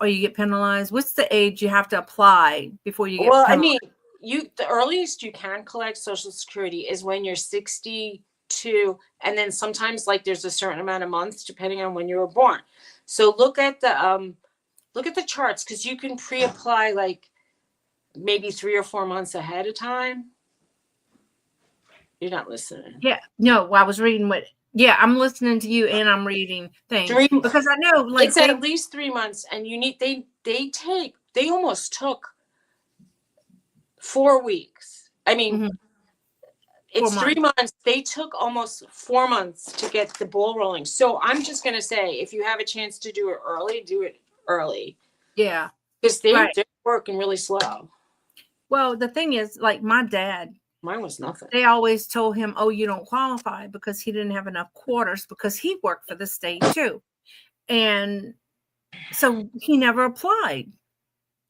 or you get penalized. What's the age you have to apply before you get Well, I penalized? mean, the earliest you can collect Social Security is when you're 62, and then sometimes like there's a certain amount of months depending on when you were born. So look at the charts, because you can pre-apply like maybe 3 or 4 months ahead of time. You're not listening. Yeah, no, I was reading what. Yeah, I'm listening to you and I'm reading things because I know like It's at least 3 months, and you need they almost took 4 weeks. I mean, it's 3 months. They took almost 4 months to get the ball rolling. So I'm just gonna say, if you have a chance to do it early, do it early. Yeah, because they're working really slow. Well, the thing is, like my dad, mine was nothing. They always told him, "Oh, you don't qualify," because he didn't have enough quarters because he worked for the state too, and so he never applied.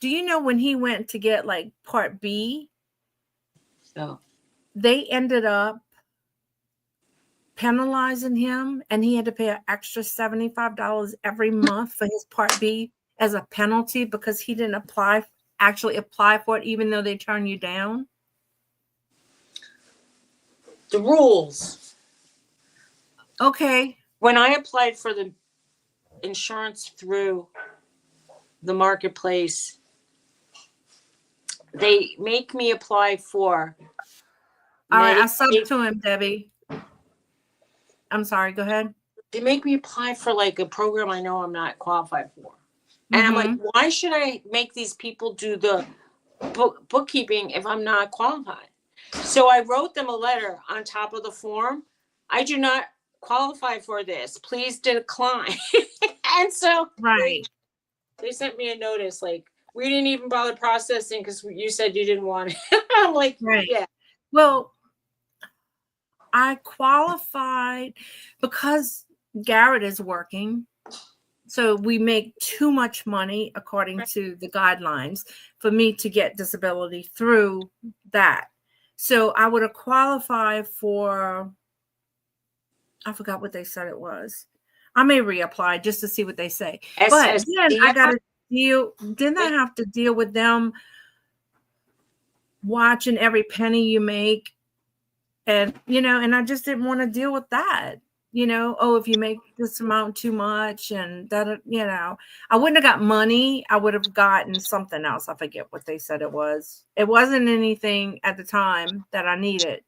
Do you know when he went to get like Part B? Oh. They ended up penalizing him, and he had to pay an extra $75 every month for his Part B as a penalty because he didn't actually apply for it, even though they turn you down. The rules. Okay. When I applied for the insurance through the marketplace, they make me apply for. All right, I subbed to him, Debbie. I'm sorry, go ahead. They make me apply for like a program I know I'm not qualified for. And I'm like, why should I make these people do the bookkeeping if I'm not qualified? So I wrote them a letter on top of the form. I do not qualify for this. Please decline. And so they sent me a notice like, we didn't even bother processing because you said you didn't want it. I'm like, yeah. Well, I qualified because Garrett is working. So we make too much money according to the guidelines for me to get disability through that. So I would have qualified for, I forgot what they said it was. I may reapply just to see what they say. But then I got to didn't I have to deal with them watching every penny you make? And, and I just didn't want to deal with that. Oh, if you make this amount too much and that, I wouldn't have got money. I would have gotten something else. I forget what they said it was. It wasn't anything at the time that I needed.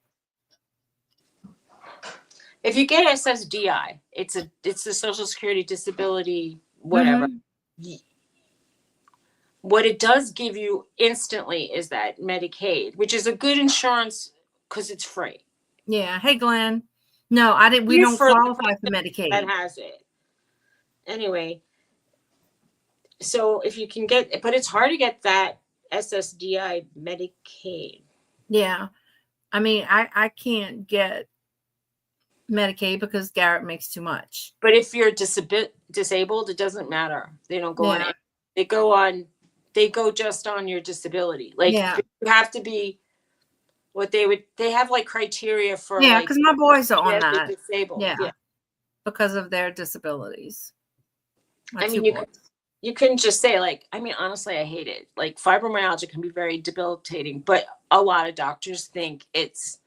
If you get SSDI, it's the Social Security Disability, whatever. What it does give you instantly is that Medicaid, which is a good insurance because it's free. Yeah. Hey, Glenn. No, I didn't. We don't qualify for Medicaid. That has it. Anyway, so if you can get, but it's hard to get that SSDI Medicaid. Yeah. I mean, I can't get Medicaid because Garrett makes too much. But if you're disabled, it doesn't matter. They don't go on it. They go just on your disability. Like you have to be they have like criteria for because my boys are on that. Disabled. Yeah. Because of their disabilities. I mean, you couldn't just say like, I mean, honestly, I hate it. Like fibromyalgia can be very debilitating, but a lot of doctors think it's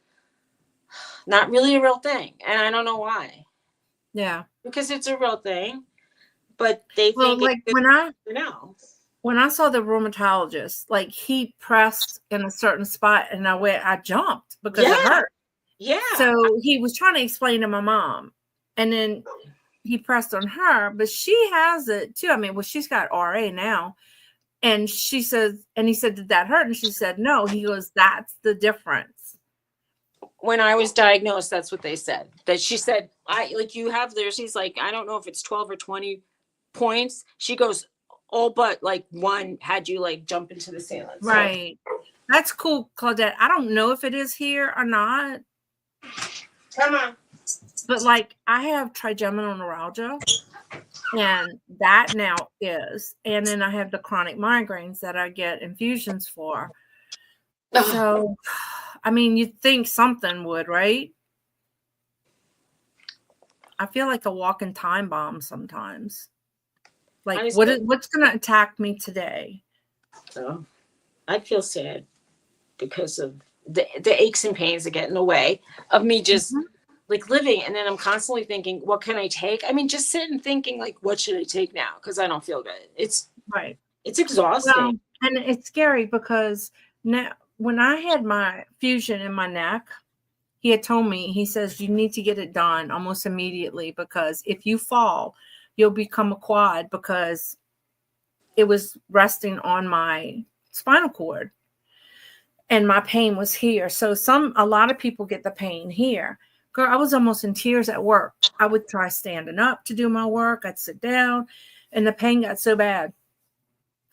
not really a real thing. And I don't know why. Yeah. Because it's a real thing, but they think like when I saw the rheumatologist, like he pressed in a certain spot and I jumped because it hurt. Yeah. So he was trying to explain to my mom and then he pressed on her, but she has it too. I mean, well, she's got RA now. And she says, and he said, did that hurt? And she said, no. He goes, that's the difference. When I was diagnosed, that's what they said. That she said, you have there. She's like, I don't know if it's 12 or 20 points. She goes, all but like one had you like jump into the ceiling. Right. That's cool, Claudette. I don't know if it is here or not. Come on. But like I have trigeminal neuralgia, and that now is, and then I have the chronic migraines that I get infusions for. So, I mean, you'd think something would, right? I feel like a walking time bomb sometimes. Like, what's going to attack me today? Oh, I feel sad because of the aches and pains that get in the way of me just like living. And then I'm constantly thinking, what can I take? I mean, just sitting thinking, like, what should I take now? Because I don't feel good. It's Right. It's exhausting. Well, and it's scary because now when I had my fusion in my neck, he had told me, he says, you need to get it done almost immediately, because if you fall, you'll become a quad, because it was resting on my spinal cord and my pain was here. So a lot of people get the pain here. Girl, I was almost in tears at work. I would try standing up to do my work. I'd sit down and the pain got so bad.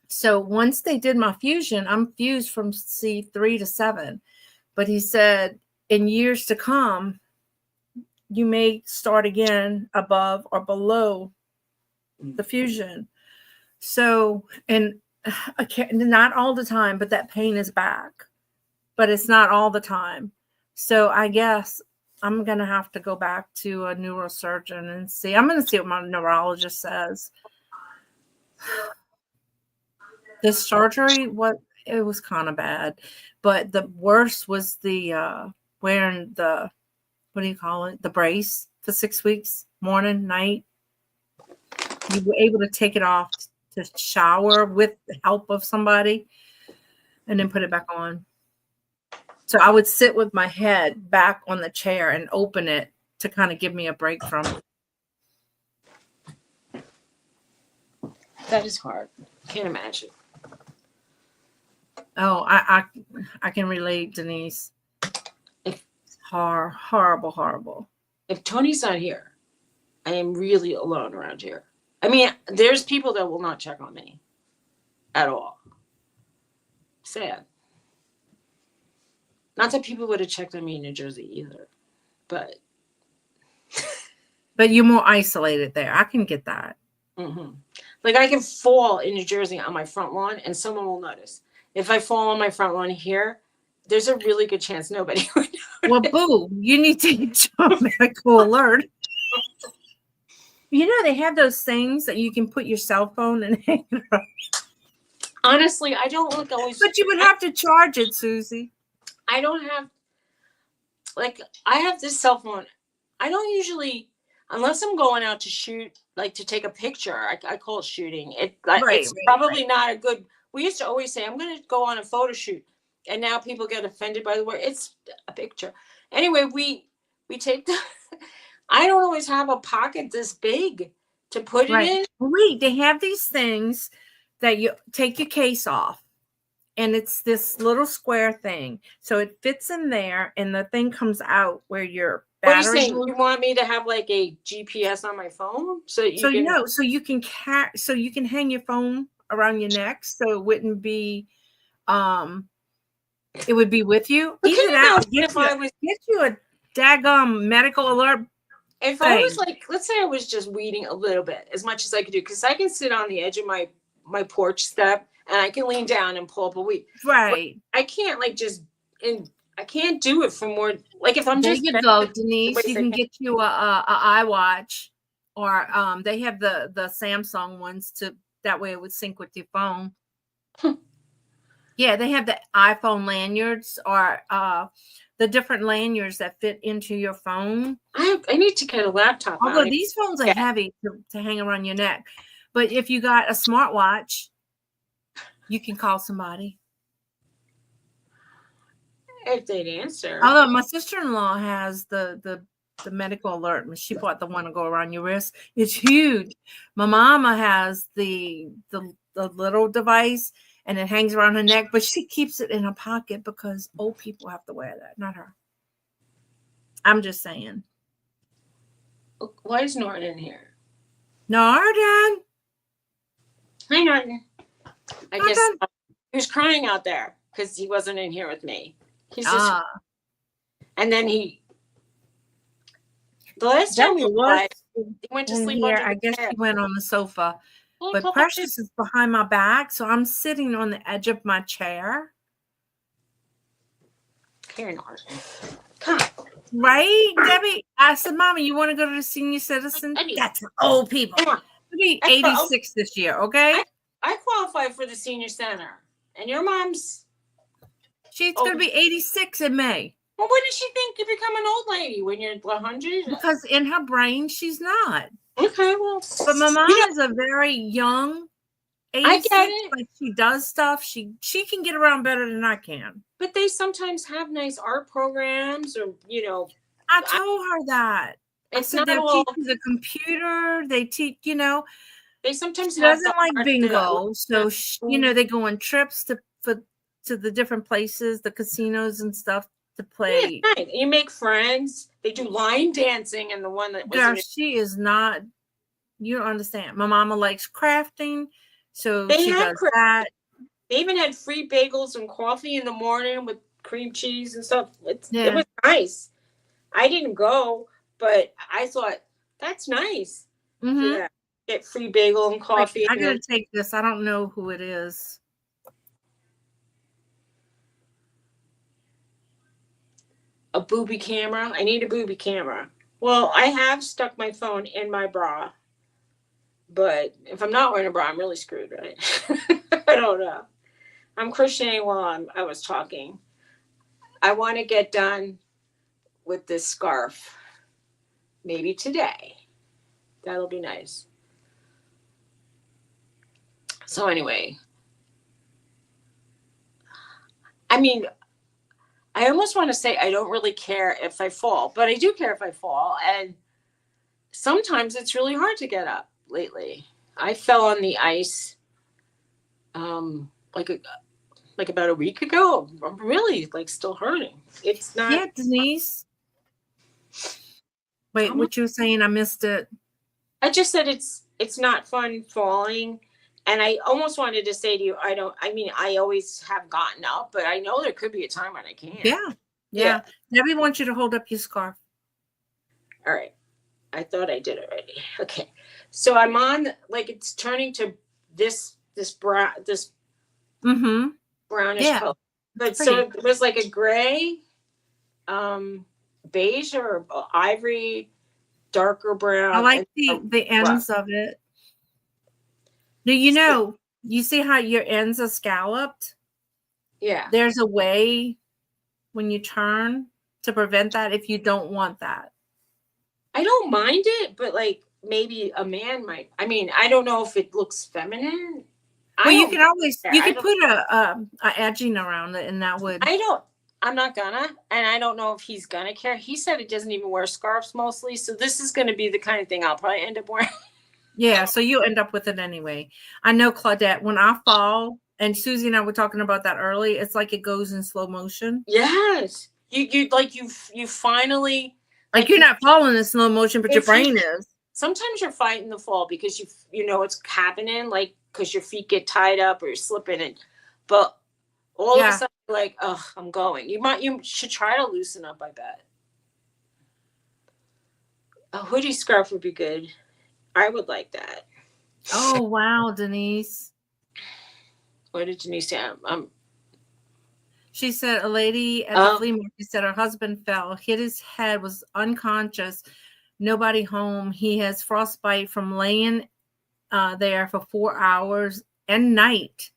So once they did my fusion, I'm fused from C3 to 7. But he said, in years to come, you may start again above or below the fusion. So, and not all the time, but that pain is back. But it's not all the time. So I guess I'm going to have to go back to a neurosurgeon and see. I'm going to see what my neurologist says. The surgery, it was kind of bad, but the worst was the wearing the, what do you call it? The brace for 6 weeks, morning, night. You were able to take it off to shower with the help of somebody and then put it back on. So I would sit with my head back on the chair and open it to kind of give me a break from it. That is hard. Can't imagine. Oh, I can relate, Denise. It's horrible, horrible. If Tony's not here, I am really alone around here. I mean, there's people that will not check on me at all. Sad. Not that people would have checked on me in New Jersey either, but you're more isolated there. I can get that. Mm-hmm. Like I can fall in New Jersey on my front lawn and someone will notice. If I fall on my front lawn here, there's a really good chance nobody would notice. Well, boo, you need to get your medical alert. You know, they have those things that you can put your cell phone and hang it up. Honestly, I don't look always. But you would have to charge it, Suzy. I don't have, like, I have this cell phone. I don't usually, unless I'm going out to shoot, like to take a picture, I call it shooting. It's probably not a good, we used to always say, I'm going to go on a photo shoot. And now people get offended by the word. It's a picture. Anyway, we take the, I don't always have a pocket this big to put it in. Wait, they have these things that you take your case off. And it's this little square thing. So it fits in there and the thing comes out where your battery. What are you saying? You want me to have like a GPS on my phone? So you can hang your phone around your neck so it wouldn't be it would be with you. Either that get you a daggum medical alert. If I was like, let's say I was just weeding a little bit, as much as I could do, because I can sit on the edge of my porch step and I can lean down and pull up a weed. Right. But I can't I can't do it for more. Like if I'm there you go, Denise. You can get you a iWatch, or they have the Samsung ones that way it would sync with your phone. Yeah, they have the iPhone lanyards or the different lanyards that fit into your phone. I need to get a laptop. Although these phones are heavy to hang around your neck. But if you got a smartwatch, you can call somebody. If they'd answer. Although my sister-in-law has the medical alert. She bought the one to go around your wrist. It's huge. My mama has the little device and it hangs around her neck, but she keeps it in her pocket because old people have to wear that, not her. I'm just saying. Why is Norton in here? Norton. Hi, Norton. I guess he was crying out there because he wasn't in here with me. He's just, and then The last time we Debbie was applied, he went to in sleep here. under I the guess bed. she went on the sofa. Well, a But couple days. Precious is behind my back, so I'm sitting on the edge of my chair. Karen Arden. Come on. Right, Debbie? I said, Mommy, you want to go to the senior citizen? That's for old people. Come on. I'll be 86 this year, okay? I qualify for the senior center. And your mom's... She's going to be 86 in May. Well, when does she think you become an old lady? When you're 100? Because in her brain, she's not. Okay, well... But my mom is a very young 86. I get it. Like, she does stuff. She can get around better than I can. But they sometimes have nice art programs or, I told her that. I said they'll teach you the computer. They teach, They sometimes she doesn't like bingo. So, they go on trips to the different places, the casinos and stuff to play. Yeah, you make friends. They do line dancing and the one that was... she is not, you don't understand. My mama likes crafting. So she does that. They even had free bagels and coffee in the morning with cream cheese and stuff. It was nice. I didn't go, but I thought that's nice. Mm-hmm. Get free bagel and coffee. I gotta take this. I don't know who it is. A booby camera. I need a booby camera. Well, I have stuck my phone in my bra, but if I'm not wearing a bra, I'm really screwed, right? I don't know. I'm crocheting while I was talking. I want to get done with this scarf. Maybe today. That'll be nice. So anyway. I mean, I almost want to say I don't really care if I fall, but I do care if I fall. And sometimes it's really hard to get up lately. I fell on the ice like about a week ago. I'm really still hurting. It's not. Yeah, Denise. Wait, what you were saying? I missed it. I just said it's not fun falling. And I almost wanted to say to you, I always have gotten up, but I know there could be a time when I can't. Yeah. Debbie wants you to hold up your scarf. All right. I thought I did already. Okay. So I'm on, it's turning to this brown, this brownish color. But so it was like a gray, beige or ivory, darker brown. I like the ends of it. Do you see how your ends are scalloped? Yeah. There's a way when you turn to prevent that if you don't want that. I don't mind it, but maybe a man might. I mean, I don't know if it looks feminine. Well, you can put a edging around it, and that would. I'm not gonna, and I don't know if he's gonna care. He said he doesn't even wear scarves mostly, so this is gonna be the kind of thing I'll probably end up wearing. Yeah, so you'll end up with it anyway. I know, Claudette, when I fall, and Suzy and I were talking about that early, it's like it goes in slow motion. Yes. You finally. You're not falling in slow motion, but your brain is. Sometimes you're fighting the fall because you know it's happening, because your feet get tied up or you're slipping, but all of a sudden, I'm going. You should try to loosen up, I bet. A hoodie scarf would be good. I would like that. Oh, wow, Denise. What did Denise say? She said a lady at the flea market said her husband fell, hit his head, was unconscious, nobody home. He has frostbite from laying there for 4 hours and night.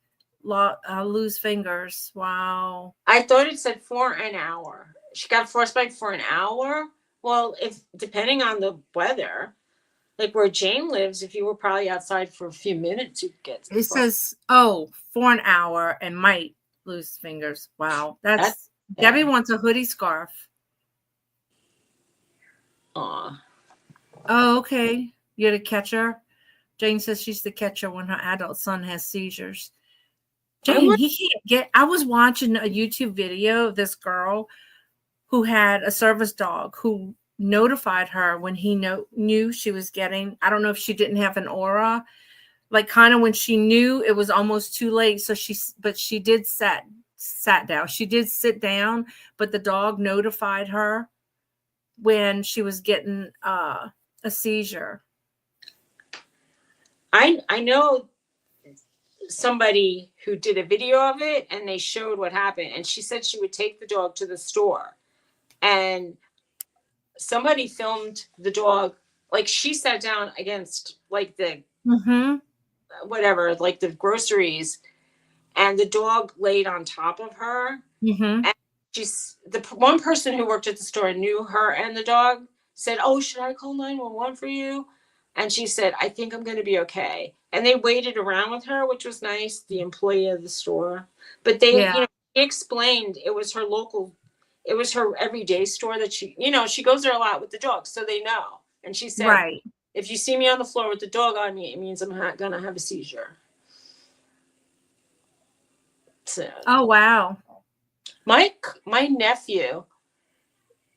Lose fingers. Wow. I thought it said for an hour. She got frostbite for an hour? Well, depending on the weather, where Jane lives, if you were probably outside for a few minutes, you'd get it says, for an hour and might lose fingers. Wow. That's Debbie wants a hoodie scarf. Aw. Oh, okay. You're the catcher? Jane says she's the catcher when her adult son has seizures. Jane, he can't get. I was watching a YouTube video of this girl who had a service dog who notified her when he knew she was getting. I don't know if she didn't have an aura, kind of when she knew it was almost too late. So she did sat down. She did sit down, but the dog notified her when she was getting a seizure. I know somebody who did a video of it, and they showed what happened, and she said she would take the dog to the store, and somebody filmed the dog, like she sat down against like the Mm-hmm. whatever, like the groceries, and the dog laid on top of her. Mm-hmm. And she's the one person who worked at the store knew her and the dog, said, "Oh, should I call 911 for you?" And she said, "I think I'm going to be okay." And they waited around with her, which was nice, the employee of the store. But they, Yeah. she explained it was her local, it was her everyday store that she, she goes there a lot with the dog, so they know. And she said, Right. "If you see me on the floor with the dog on me, it means I'm not going to have a seizure." So, Oh, wow. my nephew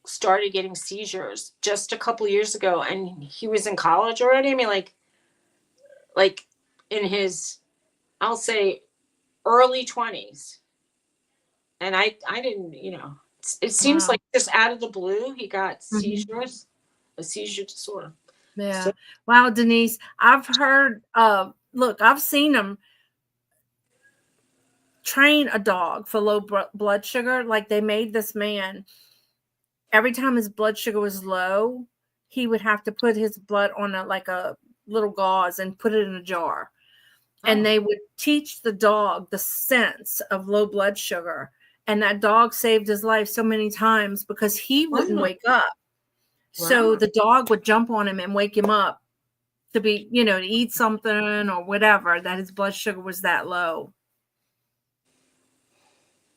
started getting seizures just a couple years ago, and he was in college already. I mean, like in his, I'll say, early 20s. And I didn't, it seems Wow. like just out of the blue he got Mm-hmm. seizures, a seizure disorder. Yeah. So, Wow, Denise. I've heard look, I've seen them train a dog for low blood sugar. Like they made this man, every time his blood sugar was low, he would have to put his blood on a little gauze and put it in a jar. And oh, they would teach the dog the sense of low blood sugar. And that dog saved his life so many times because he wouldn't wow, wake up. So wow, the dog would jump on him and wake him up to be, to eat something or whatever, that his blood sugar was that low.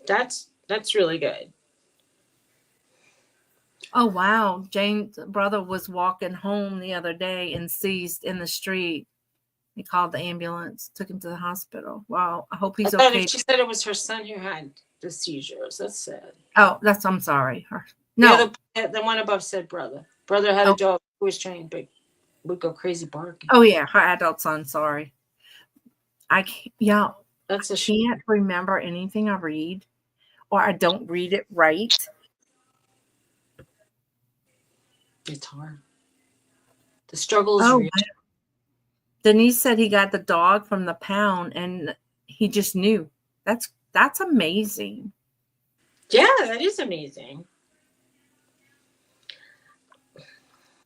that's really good. Oh, wow. Jane's brother was walking home the other day and seized in the street. He called the ambulance, took him to the hospital. Wow. I hope I he's thought okay. she said it was her son who had the seizures. That's sad. Oh, I'm sorry. The No. other, the one above said brother. Brother had a Oh, dog who was trained, but would go crazy barking. oh yeah. Her adult son. Sorry. I can't, yeah. I That's a can't remember anything I read, or I don't read it right. it's hard. The struggle is Oh, real. Denise said he got the dog from the pound and he just knew. That's amazing. Yeah, that is amazing.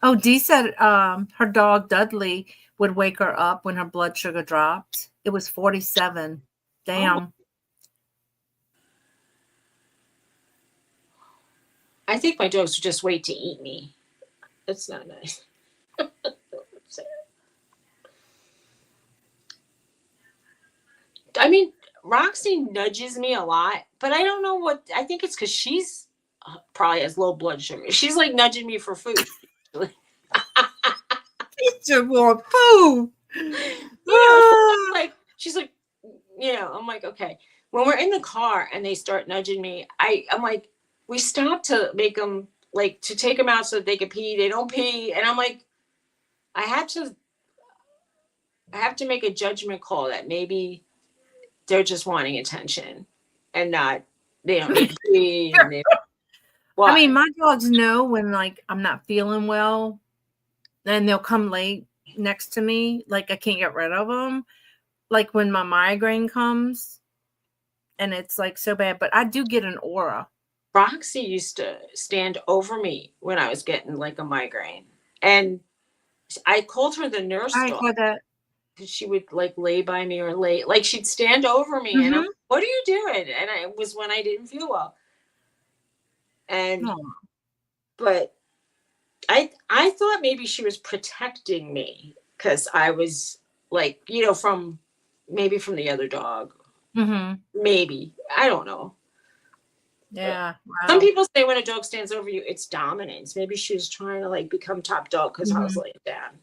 Oh, Dee said her dog Dudley would wake her up when her blood sugar dropped. It was 47. Oh, Damn. I think my dogs would just wait to eat me. That's not nice. I mean, Roxy nudges me a lot, but I don't know what. I think it's because she's probably has low blood sugar. She's like nudging me for food. Teacher want food. She's like, I'm like, okay. When we're in the car and they start nudging me, I'm like, we stop to make them like to take them out so that they can pee. They don't pee, and I'm like, I have to, I have to make a judgment call that maybe they're just wanting attention and not they don't need to pee and they I mean, what? my dogs know when like I'm not feeling well, and they'll come late next to me. Like I can't get rid of them. Like when my migraine comes, and it's like so bad. But I do get an aura. Roxy used to stand over me when I was getting like a migraine, and I called her the nurse I dog got that. because she would like lay by me or lay like she'd stand over me, and I'm, Mm-hmm. what are you doing? And it was when I didn't feel well, and Oh, but I thought maybe she was protecting me because I was like from maybe from the other dog, mm-hmm. maybe I don't know. Yeah. Some Wow. people say when a dog stands over you, it's dominance. Maybe she was trying to like become top dog because I was Mm-hmm. laying down.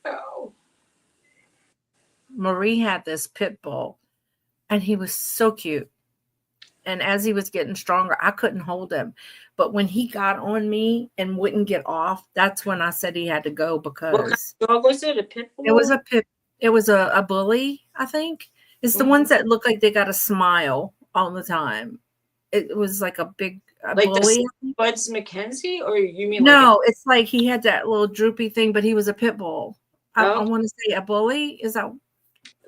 Oh, Marie had this pit bull, and he was so cute. And as he was getting stronger, I couldn't hold him. But when he got on me and wouldn't get off, that's when I said he had to go what kind because of dog was it? A pit it was bull? a pit. It was a bully, I think. It's the Mhm. ones that look like they got a smile all the time. It was like a big a Like the bully. Buds McKenzie, or you mean like No, it's like he had that little droopy thing, but he was a pit bull. I okay. want to say a bully. Is that? I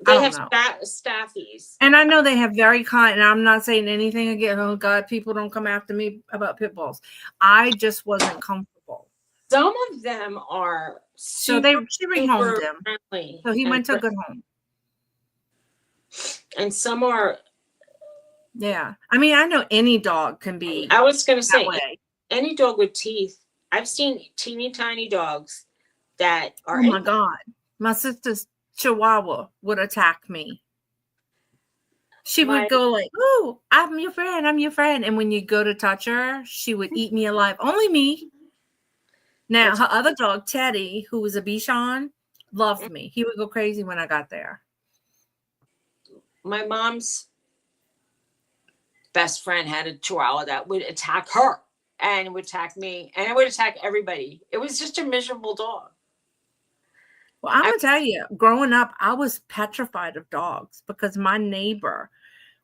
They don't have know. staffies. And I know they have very kind, and I'm not saying anything again. Oh God, people don't come after me about pit bulls. I just wasn't comfortable. Some of them are So super, she rehomed super him. friendly, So he went to a good home. and some are. Yeah. I mean, I know any dog can be I was going to that say, way. any dog with teeth. I've seen teeny tiny dogs that are. Oh my God. My sister's Chihuahua would attack me. She would My go like, "Oh, I'm your friend. I'm your friend." And when you go to touch her, she would eat me alive. Only me. Now, that's her other dog, Teddy, who was a Bichon, loved me. He would go crazy when I got there. my mom's best friend had a Chihuahua that would attack her and would attack me, and it would attack everybody. It was just a miserable dog. Well, I'm I, going to tell you, growing up, I was petrified of dogs because my neighbor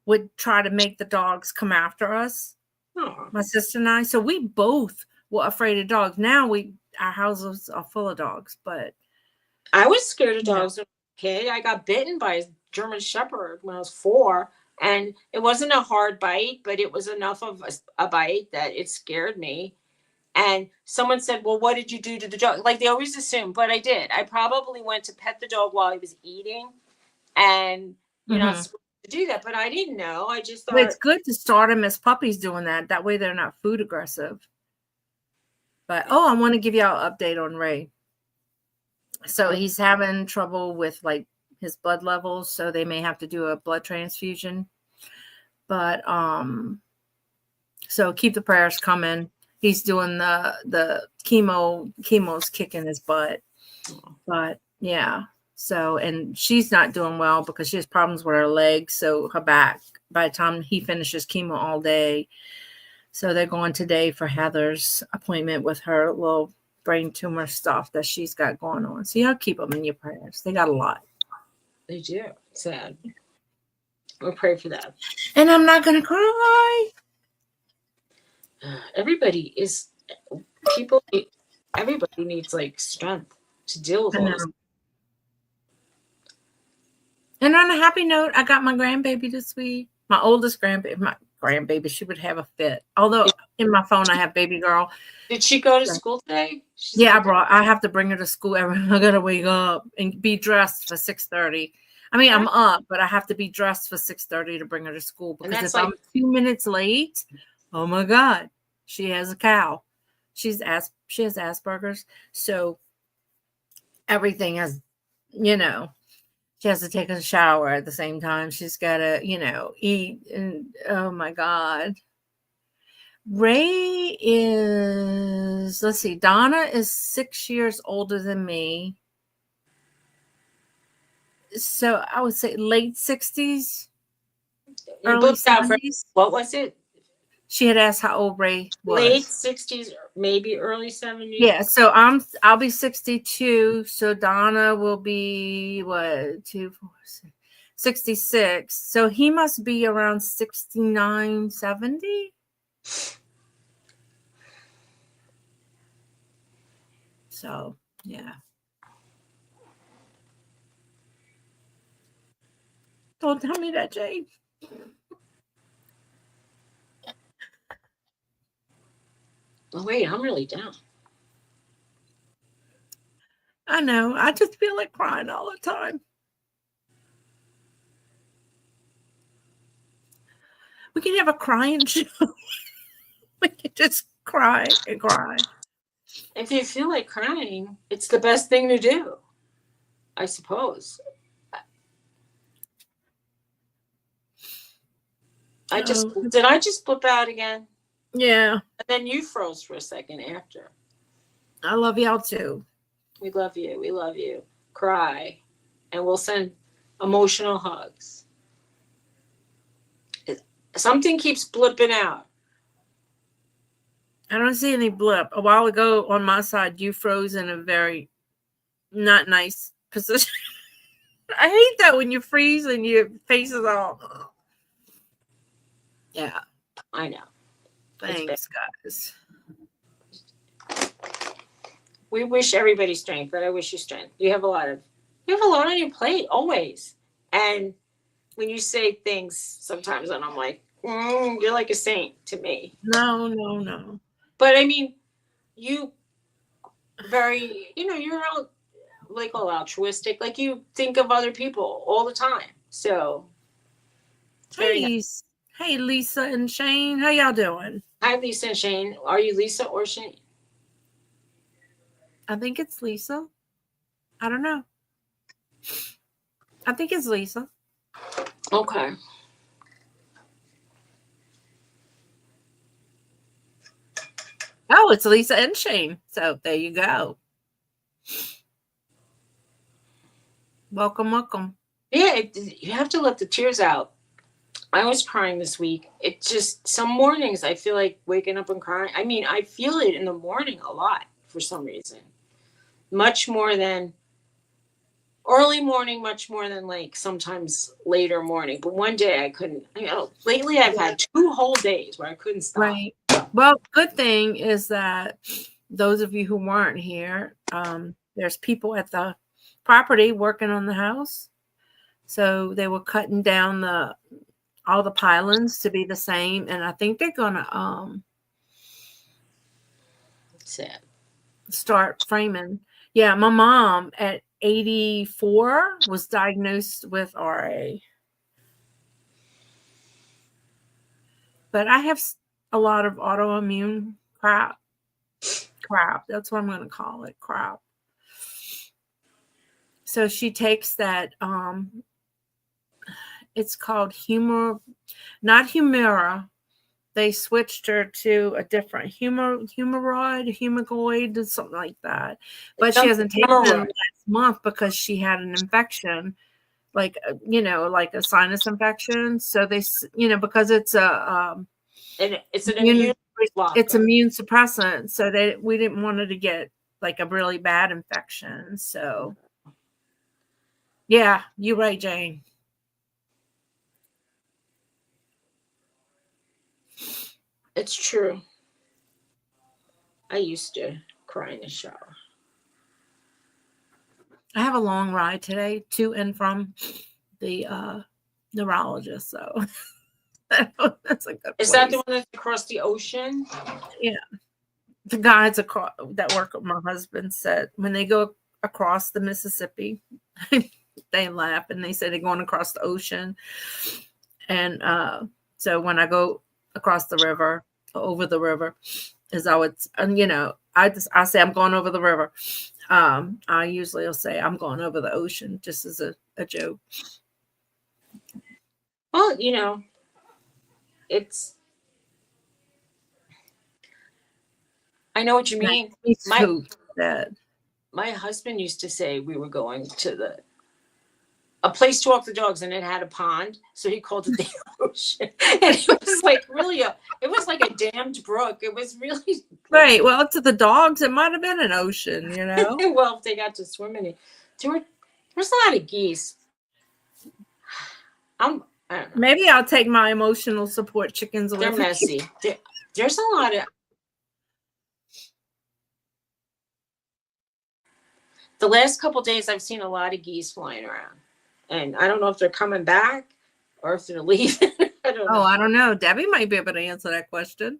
would try to make the dogs come after us, oh, my sister and I. So we both were afraid of dogs. Now our houses are full of dogs, but I was scared of yeah. dogs when I was a kid. I got bitten by a German Shepherd when I was 4, and it wasn't a hard bite, but it was enough of a bite that it scared me. And someone said, "Well, what did you do to the dog?" Like they always assume, but I did. I probably went to pet the dog while he was eating, and you're not Mm-hmm. supposed to do that. But I didn't know. I just But it's thought, good to start them as puppies doing that. That way they're not food aggressive. But I want to give y'all an update on Ray. So he's having trouble with like his blood levels, so they may have to do a blood transfusion. But so keep the prayers coming. He's doing the chemo's kicking his butt. But yeah. So and she's not doing well because she has problems with her legs, so her back by the time he finishes chemo all day. So they're going today for Heather's appointment with her little brain tumor stuff that she's got going on. So y'all keep them in your prayers. They got a lot. they do. Sad. We'll pray for that. And I'm not going to cry. Everybody is people. Everybody needs like strength to deal with I all know. this. And on a happy note, I got my grandbaby this week. My oldest grandbaby, she would have a fit. Although in my phone I have baby girl. Did she go to school today? She's Yeah, like, I have to bring her to school. I gotta wake up and be dressed for 6:30. I mean, I'm up, but I have to be dressed for 6:30 to bring her to school because if I'm 2 minutes late, oh my God, she has a cow. She has Asperger's, so everything has, she has to take a shower at the same time. She's got to, eat, and oh my God. Ray is, let's see, Donna is 6 years older than me. So I would say late 60s, early 70s. What was it? She had asked how old Ray Late was. 60s, maybe early 70s. Yeah, so I'll be 62. So Donna will be what, 66. So he must be around 69, 70. So yeah. Don't tell me that, Jade. Oh, wait, I'm really down. I know. I just feel like crying all the time. We can have a crying show. We can just cry and cry. If you feel like crying, it's the best thing to do, I suppose. Did I just flip out again? Yeah. And then you froze for a second after. I love y'all too. We love you. We love you. Cry. And we'll send emotional hugs. Something keeps blipping out. I don't see any blip. A while ago on my side, you froze in a very not nice position. I hate that when you freeze and your face is all. Yeah. I know. Thanks, guys. We wish everybody strength, but I wish you strength. You have a lot on your plate always. And when you say things sometimes, and I'm like, you're like a saint to me. No. But I mean, you very, you're like all altruistic. Like you think of other people all the time. So it's very nice. Hey, Lisa and Shane, how y'all doing? Hi, Lisa and Shane. Are you Lisa or Shane? I think it's Lisa. I don't know. I think it's Lisa. Okay. Oh, it's Lisa and Shane. So there you go. Welcome. Yeah, you have to let the tears out. I was crying this week. It just, some mornings I feel like waking up and crying. I mean, I feel it in the morning a lot for some reason. Much more than early morning, much more than like sometimes later morning. But one day I couldn't, lately I've had 2 whole days where I couldn't stop. Right. Well, good thing is that those of you who weren't here, there's people at the property working on the house. So they were cutting down all the pilings to be the same. And I think they're going to start framing. Yeah, my mom at 84 was diagnosed with RA. But I have a lot of autoimmune crap. That's what I'm going to call it, crap. So she takes that, it's called not Humira. They switched her to a different humagoid, something like that. But she hasn't taken it last month because she had an infection, like a sinus infection. So they, because it's it's an immune suppressant. So we didn't want her to get like a really bad infection. So yeah, you're right, Jane. It's true. I used to cry in the shower. I have a long ride today to and from the neurologist, so that's a good place. Is that the one that's across the ocean? Yeah. The guys that work with my husband said when they go across the Mississippi, they laugh and they say they're going across the ocean. And so when I go across the river, over the river, is I would, I say I'm going over the river. I usually will say I'm going over the ocean just as a joke. Well, I know what you mean. My husband used to say we were going to a place to walk the dogs, and it had a pond, so he called it the ocean. And it was like it was like a dammed brook. It was really right. Well, to the dogs, it might have been an ocean, Well, if they got to swim in it, there's a lot of geese. I don't know. Maybe I'll take my emotional support chickens away. They're messy. There's a lot of. The last couple of days, I've seen a lot of geese flying around, and I don't know if they're coming back or if they're leaving. I don't know. I don't know. Debbie might be able to answer that question.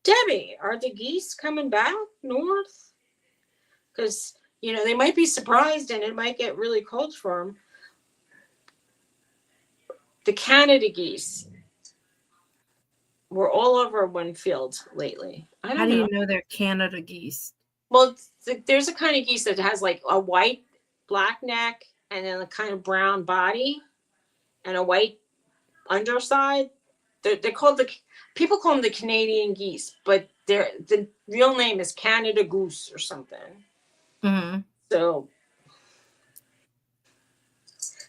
Debbie, are the geese coming back north? Because they might be surprised, and it might get really cold for them. The Canada geese were all over one field lately. How do you know they're Canada geese? Well, there's a kind of geese that has like a white, black neck and then a kind of brown body and a white underside. They're called people call them the Canadian geese, but the real name is Canada goose or something. Mm-hmm. So,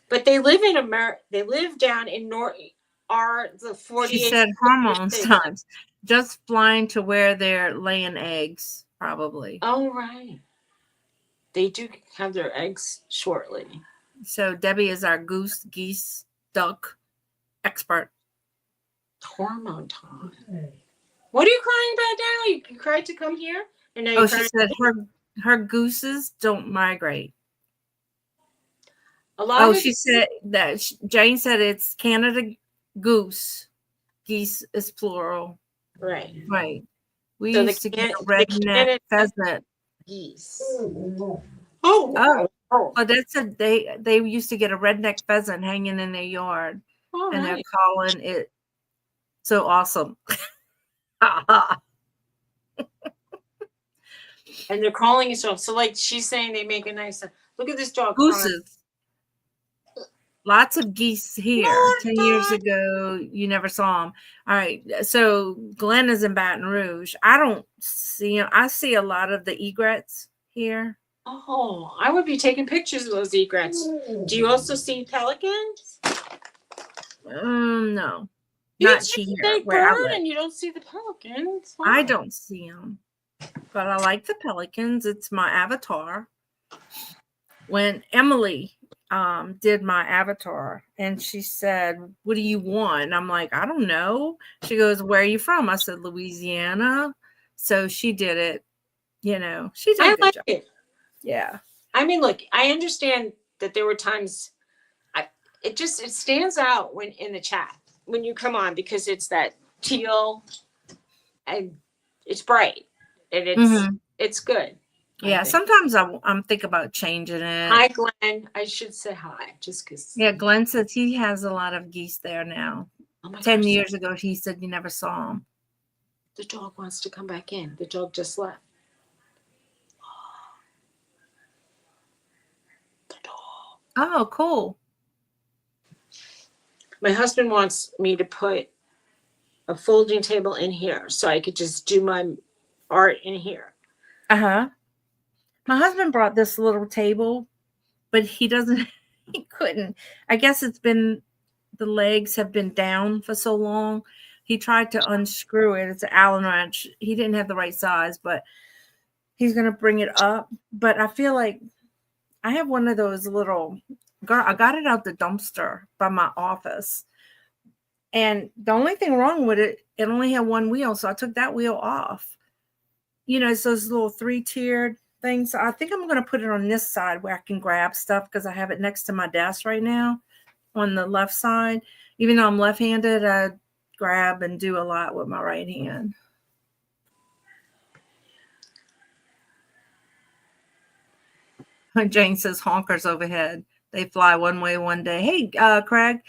but they live in America. They live down in the 48. She said hormones times. Just flying to where they're laying eggs, probably. Oh, right. They do have their eggs shortly. So Debbie is our goose, geese, duck expert. Hormone time. What are you crying about now? You cried to come here, and now you're Oh, she crying. said her gooses don't migrate. A lot Oh, of she said that Jane said it's Canada goose. Geese is plural. right. Right. We So used to get a the redneck Canada pheasant. geese. Oh, Oh. well, that's a they used to get a redneck pheasant hanging in their yard, All and they're right. calling it so awesome. And they're calling it so like she's saying they make a nice. Look at this dog crying. Gooses. Lots of geese here. 10 years ago, you never saw them. All right. So Glenn is in Baton Rouge. I don't see him. I see a lot of the egrets here. Oh, I would be taking pictures of those egrets. Do you also see pelicans? No, not It's just a here big where I bird, live. and you don't see the pelicans. Wow. I don't see them, but I like the pelicans. It's my avatar. When Emily did my avatar and she said, "What do you want?" I'm like, "I don't know." She goes, "Where are you from?" I said, "Louisiana." So she did it. She did I a good like job. it. Yeah. I mean, look, I understand that there were times. It stands out when in the chat when you come on because it's that teal and it's bright and it's good. Yeah. Sometimes I'm thinking about changing it. Hi, Glenn. I should say hi just because. Yeah. Glenn says he has a lot of geese there now. Oh my 10 gosh. years ago, he said you never saw them. The dog wants to come back in. The dog just left. The dog. Oh, cool. My husband wants me to put a folding table in here so I could just do my art in here. Uh-huh. My husband brought this little table, but he couldn't. I guess the legs have been down for so long. He tried to unscrew it. It's an Allen wrench. He didn't have the right size, but he's going to bring it up. But I feel like I have one of those I got it out the dumpster by my office. And the only thing wrong with it only had one wheel. So I took that wheel off. It's those little 3-tiered things. So I think I'm going to put it on this side where I can grab stuff because I have it next to my desk right now on the left side. Even though I'm left-handed, I grab and do a lot with my right hand. Jane says honkers overhead. They fly one way one day. Hey, Craig.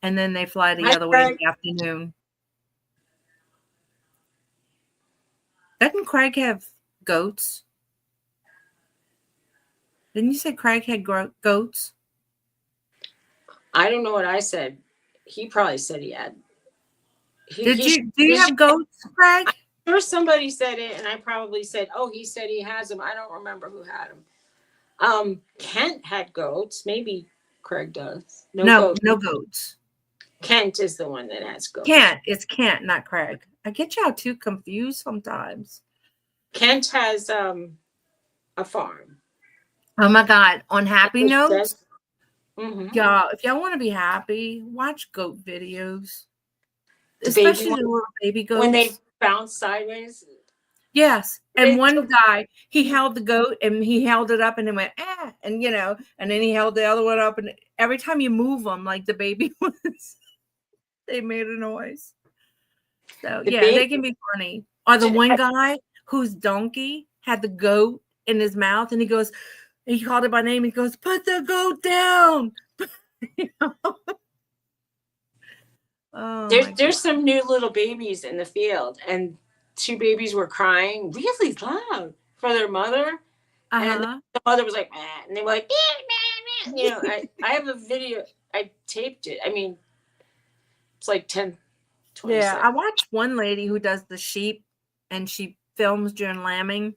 And then they fly the other way in the afternoon. Doesn't Craig have goats? Didn't you say Craig had goats? I don't know what I said. He probably said he had. Do you have goats, Craig? I'm sure somebody said it, and I probably said, "Oh, he said he has them." I don't remember who had them. Kent had goats. Maybe Craig does. No goats. Kent is the one that has goats. It's Kent, not Craig. I get y'all too confused sometimes. Kent has a farm. Oh my God! On happy notes, Mm-hmm. y'all, if y'all want to be happy, watch goat videos, especially the little baby goats when they bounce sideways. Yes, and one guy, he held the goat and he held it up and it went and and then he held the other one up and every time you move them, like the baby was, they made a noise. So they can be funny. Or the one guy whose donkey had the goat in his mouth and he called it by name. He goes, "Put the goat down." There's some new little babies in the field, and 2 babies were crying really loud for their mother. And the mother was like, "Meh," and they were like, "Meh, meh, meh." I have a video. I taped it. I mean, it's like 10, 20 Yeah, seconds. I watched one lady who does the sheep, and she films during lambing.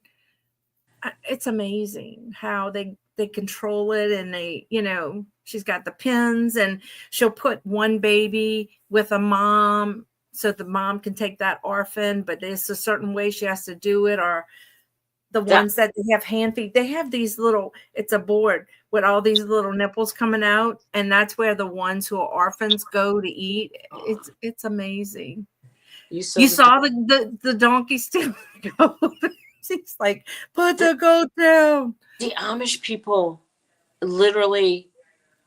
It's amazing how they control it, and they, she's got the pins, and she'll put one baby with a mom so the mom can take that orphan, but there's a certain way she has to do it, or the ones that they have hand feed. They have these it's a board with all these little nipples coming out, and that's where the ones who are orphans go to eat. It's amazing. You You saw the saw the donkey steal the goat. He's like, put the goat down. the Amish people literally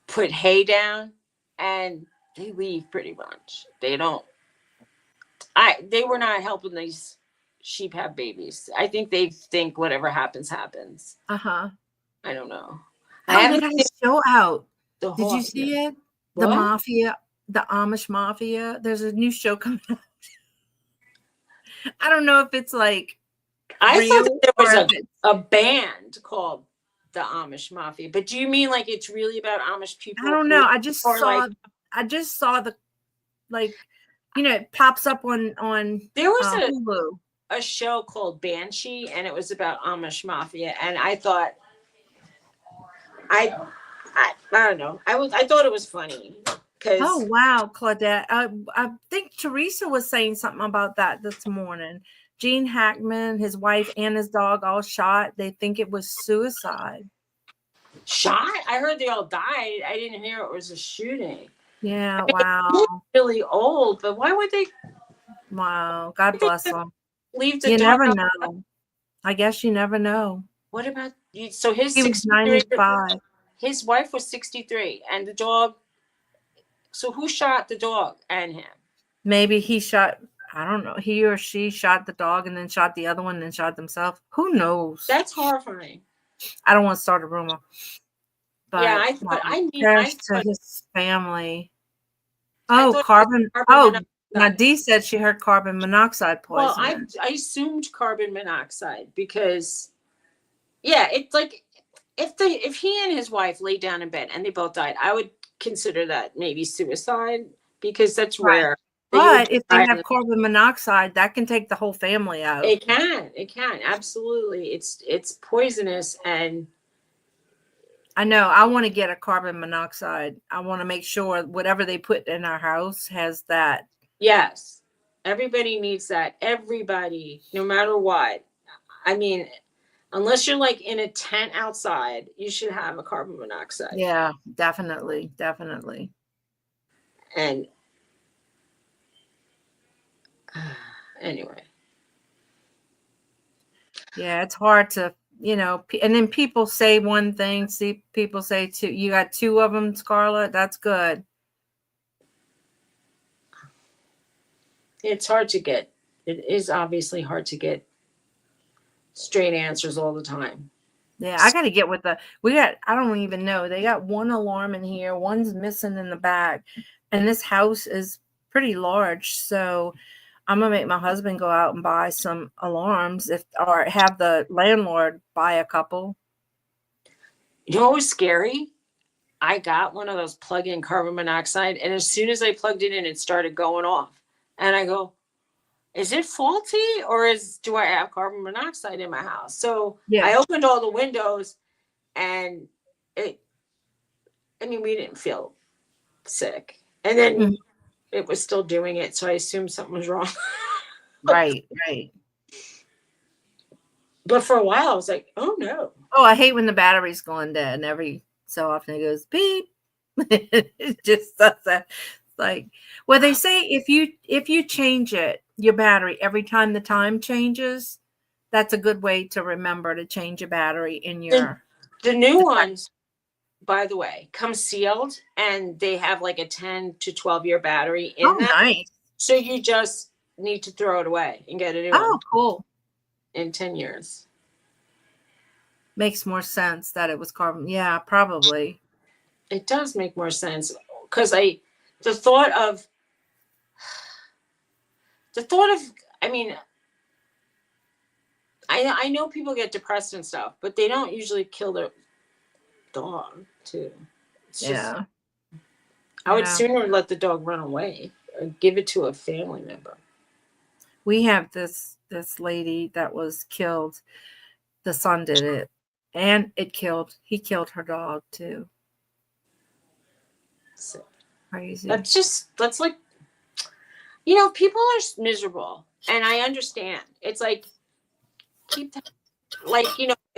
put hay down and they leave pretty much. They don't. They were not helping these sheep have babies. I think they think whatever happens happens. Uh-huh. I don't know. I Oh, they haven't got seen a show out. the Did you whole. see it? The What? Mafia, the Amish Mafia. There's a new show coming out. I don't know if it's like I thought that real there was or if it's, a band called the Amish Mafia, but do you mean like it's really about Amish I people don't who, know. or like I just saw the like, it pops up on there was Hulu. a show called Banshee and it was about Amish Mafia, and I thought I I don't know. I thought it was funny Oh because wow, Claudette. I think Teresa was saying something about that this morning. Gene Hackman, his wife, and his dog all shot. They think it was suicide. shot. I heard they all died. I didn't hear it was a shooting. Yeah, I mean, wow. really old, but why would they Wow. God bless them. leave the You dog never out? know. I guess you never know. What about you? So his He was 63, 95. his wife was 63, and the dog. So who shot the dog and him? Maybe he shot, I don't know, he or she shot the dog and then shot the other one and then shot themselves. Who knows? That's horrifying. I don't want to start a rumor. Yeah, But I thought I prayers to thought his family. I Oh, thought it was carbon. carbon Oh, now monoxide. Dee said she heard carbon monoxide Well, I poisoning. I assumed carbon monoxide because yeah, it's like if he and his wife laid down in bed and they both died, I would consider that maybe suicide because that's Right. rare that you would But if they die. have carbon monoxide, that can take the whole family out. It can absolutely. It's poisonous and I know. I want to get a carbon monoxide. I want to make sure whatever they put in our house has that. yes, everybody needs that. Everybody, no matter what. I mean, unless you're like in a tent outside, you should have a carbon monoxide. Yeah, definitely. Definitely. And anyway, Yeah, it's hard to, and then people say one thing, see people say two. You got two of them, Scarlett. That's good. it's hard to get. It is obviously hard to get straight answers all the time. Yeah, I got to get with I don't even know. They got one alarm in here, one's missing in the back, and this house is pretty large. So I'm going to make my husband go out and buy some alarms or have the landlord buy a couple. You know what was scary? I got one of those plug-in carbon monoxide, and as soon as I plugged it in, it started going off. And I go, is it faulty or do I have carbon monoxide in my house? So Yeah. I opened all the windows and we didn't feel sick. And then it was still doing it. So I assumed something was wrong. Right. But for a while I was like, oh no. Oh, I hate when the battery's going dead and every so often it goes beep. It just does that. It's like, well, they say if you change your battery every time the time changes, that's a good way to remember to change a battery in your. The new ones, by the way, come sealed and they have like a 10 to 12-year battery in them. Nice. So you just need to throw it away and get a new one. Cool. In 10 years. Makes more sense that it was carbon. Yeah, probably. It does make more sense because the thought of, I mean, I know people get depressed and stuff, but they don't usually kill their dog too. It's just, I would sooner let the dog run away or give it to a family member. We have this lady that was killed. The son did it, and he killed her dog too. So, crazy. That's like, people are miserable, and I understand. It's like, keep that, like,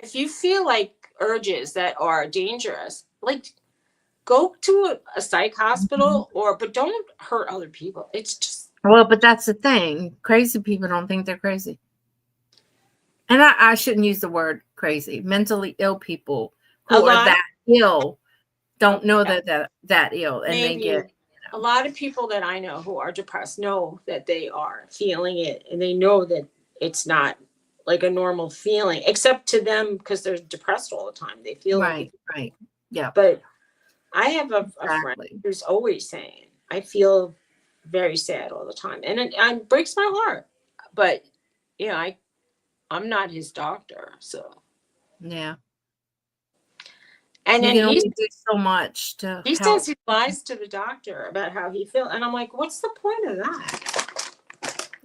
if you feel like urges that are dangerous, like, go to a psych hospital but don't hurt other people. It's just, Well, but that's the thing. Crazy people don't think they're crazy. And I shouldn't use the word crazy. Mentally ill people A who are lot that ill don't know of that ill, and they maybe get, a lot of people that I know who are depressed know that they are feeling it, and they know that it's not like a normal feeling, except to them because they're depressed all the time. They feel like right, it's, right. Yeah, but I have a friend exactly. who's always saying, I feel very sad all the time. And it breaks my heart. But, I'm not his doctor. So, Yeah. and You then can only do so much to he says help. he lies to the doctor about how he feels. And I'm like, what's the point of that?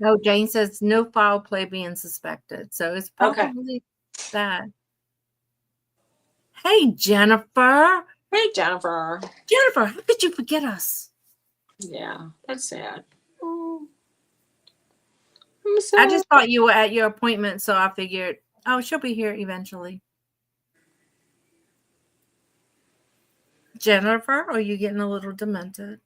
Oh, Jane says no foul play being suspected. So it's Okay. probably that. Hey, Jennifer. Hey, Jennifer. Jennifer, how could you forget us? Yeah, that's sad. Oh, I'm I sad. just thought you were at your appointment, so I figured, oh, she'll be here eventually. Jennifer, are you getting a little demented?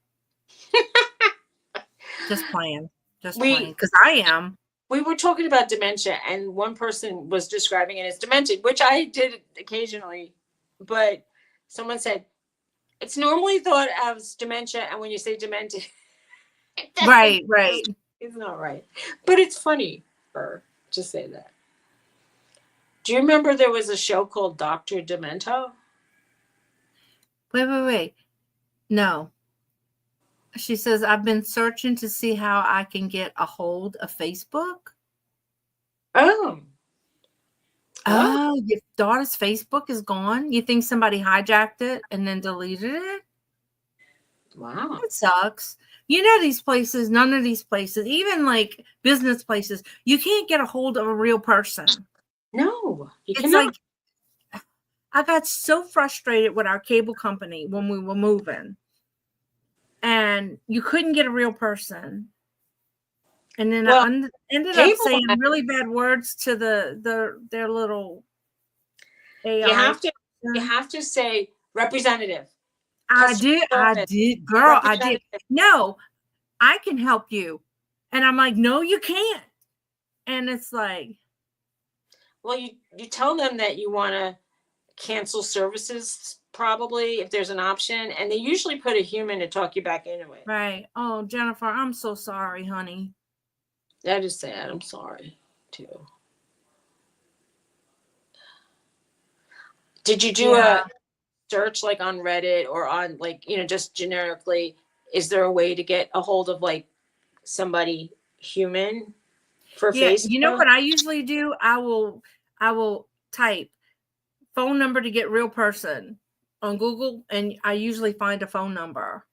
Just playing. Just playing. We Because I am. we were talking about dementia, and one person was describing it as dementia, which I did occasionally. But someone said it's normally thought as dementia, and when you say demented, Right, right. it's not right. But it's funny for to say that. Do you remember there was a show called Doctor Demento? Wait. No. She says, I've been searching to see how I can get a hold of Facebook. Oh, oh, Oh, your daughter's Facebook is gone? You think somebody hijacked it and then deleted it? wow. It sucks. You know, these places, none of these places, even like business places, you can't get a hold of a real person. No, you It's cannot. like, I got so frustrated with our cable company when we were moving, and you couldn't get a real person. And then Well, I ended up cable. saying really bad words to their little You AI have to. You person. have to say representative, I customer did, service, girl, I did. representative. No, I can help you. And I'm like, no, you can't. And it's like, Well, you tell them that you want to cancel services probably if there's an option, and they usually put a human to talk you back into it. right. Oh, Jennifer, I'm so sorry, honey. That is sad. I'm sorry too. Did you do Yeah. a search like on Reddit or on like just generically? Is there a way to get a hold of like somebody human for Yeah. You know Facebook? what I usually do? I will type phone number to get real person on Google, and I usually find a phone number.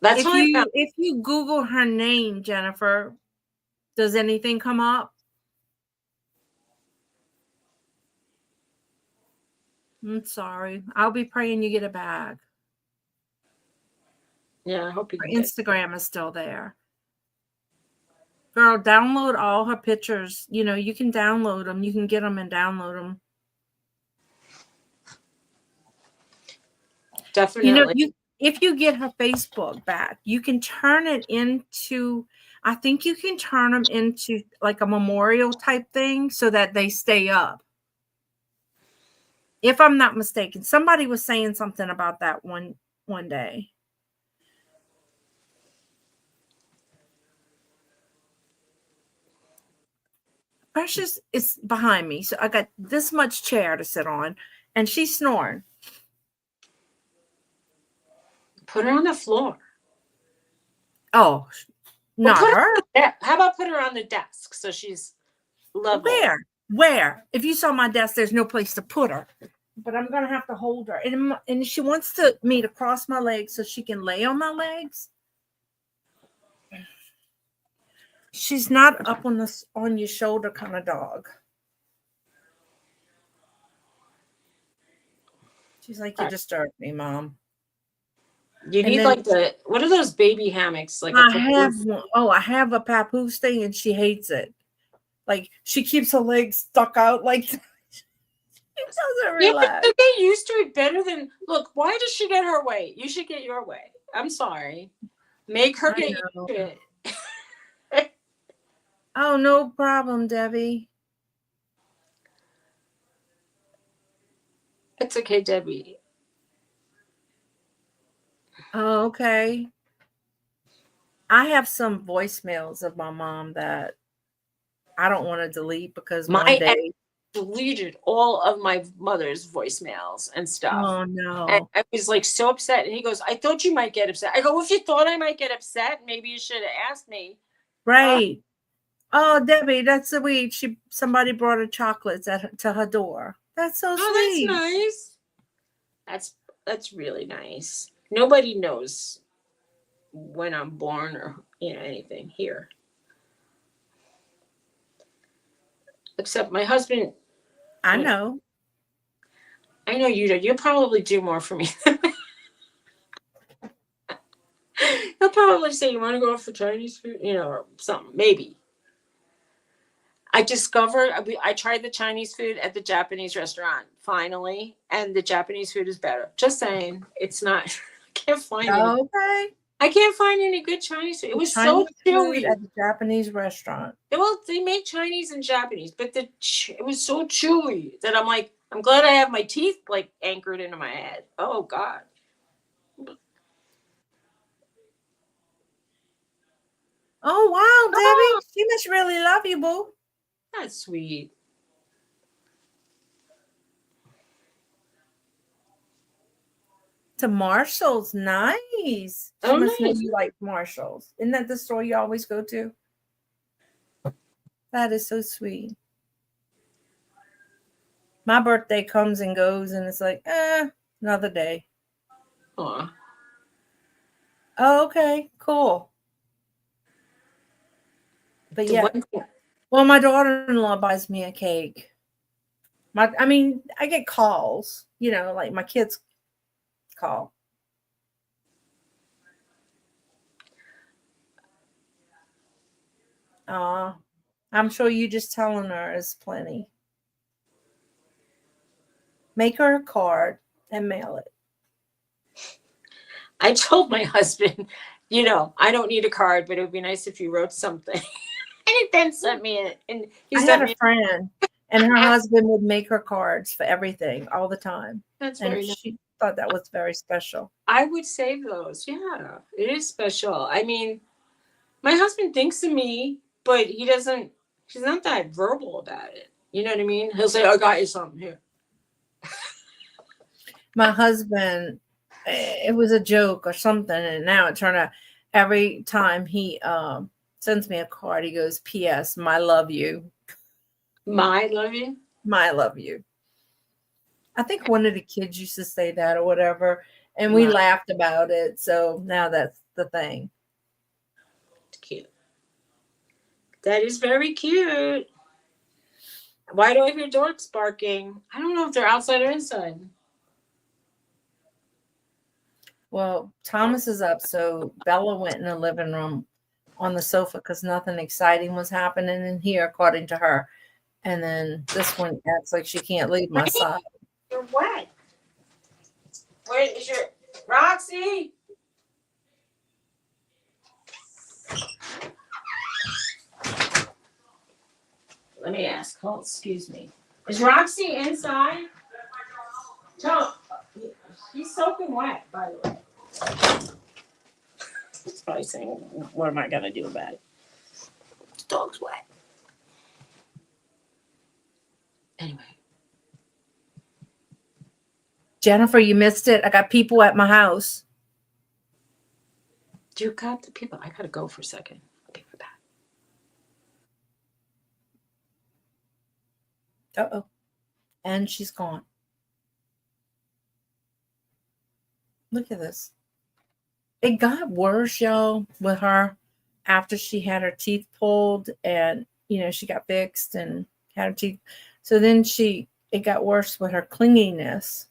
That's how I found. If you Google her name, Jennifer, does anything come up? I'm sorry. I'll be praying you get it back. Yeah, I hope you Her can get. Instagram is still there. Girl, download all her pictures. You know, you can download them. You can get them and download them. You know, Definitely. if you get her Facebook back, you can turn it into, I think you can turn them into like a memorial type thing so that they stay up. If I'm not mistaken, somebody was saying something about that one day. Precious is behind me, so I got this much chair to sit on, and she's snoring. Put her on the floor. Oh, Well, not her. how about put her on the desk so she's level? Where? If you saw my desk, there's no place to put her. But I'm gonna have to hold her, and she wants me to cross my legs so she can lay on my legs. She's not up on your shoulder kind of dog. She's like, you disturbed me, Mom. You And need then like what are those baby hammocks? Like a I have papoose? one. Oh, I have a papoose thing, and she hates it. Like she keeps her legs stuck out like she doesn't Yeah, but relax. they get used to it better than look. Why does she get her way? You should get your way. I'm sorry. Make her I get used know. to it. Oh, no problem, Debbie. It's okay, Debbie. Oh, okay. I have some voicemails of my mom that I don't want to delete because My one ex day, deleted all of my mother's voicemails and stuff. oh And no. I was like so upset. And he goes, I thought you might get upset. I go, well, if you thought I might get upset, maybe you should have asked me. Right. Oh, Debbie, that's sweet. Somebody brought her chocolates to her door. That's so Oh, that's sweet. nice. That's really nice. Nobody knows when I'm born or anything here, except my husband. I Well, know. I know you do. You probably do more for me. He'll probably say, "You want to go out for Chinese food?" Or something. Maybe. I discovered I tried the Chinese food at the Japanese restaurant finally, and the Japanese food is better. Just saying, it's not. I can't find any. Okay. I can't find any good Chinese food. It The was so Chinese food chewy. at the Japanese restaurant. Well, they make Chinese and Japanese, but it was so chewy that I'm like, I'm glad I have my teeth like anchored into my head. Oh God. Oh, wow, Oh, Debbie. She must really love you, boo. that's sweet. To Marshall's. Nice. She Oh, must know nice. you like Marshall's. Isn't that the store you always go to? That is so sweet. My birthday comes and goes, and it's like, another day. Aw. Oh, okay, cool. But The yeah, one thing well, my daughter-in-law buys me a cake. I get calls, like my kids call. I'm sure you just telling her is plenty. Make her a card and mail it. I told my husband, I don't need a card, but it would be nice if you wrote something. And he then sent me it, and he I had sent a me. friend, and her husband would make her cards for everything all the time, That's and very nice. she thought that was very special. I would save those. Yeah, it is special. I mean, my husband thinks of me, but he doesn't. He's not that verbal about it. You know what I mean? He'll say, "I got you something here." My husband, it was a joke or something, and now it turned out every time he sends me a card, he goes, "P.S. My love you, My love you. my love you." I think one of the kids used to say that or whatever, and we My laughed about it. So now that's the thing. cute. That is very cute. Why do I hear dogs barking? I don't know if they're outside or inside. Well, Thomas is up, so Bella went in the living room on the sofa because nothing exciting was happening in here, according to her. And then this one acts like she can't leave my side. You're wet. Where is your Roxy? Let me ask. Hold, excuse me. Is Roxy inside? Tell. He's soaking wet, by the way. He's probably saying, "What am I gonna do about it?" The dog's wet. Anyway, Jennifer, you missed it. I got people at my house. you got the people. I gotta go for a second. I'll be right back. Uh-oh. And she's gone. Look at this. It got worse, y'all, with her after she had her teeth pulled and, she got fixed and had her teeth. So then it got worse with her clinginess.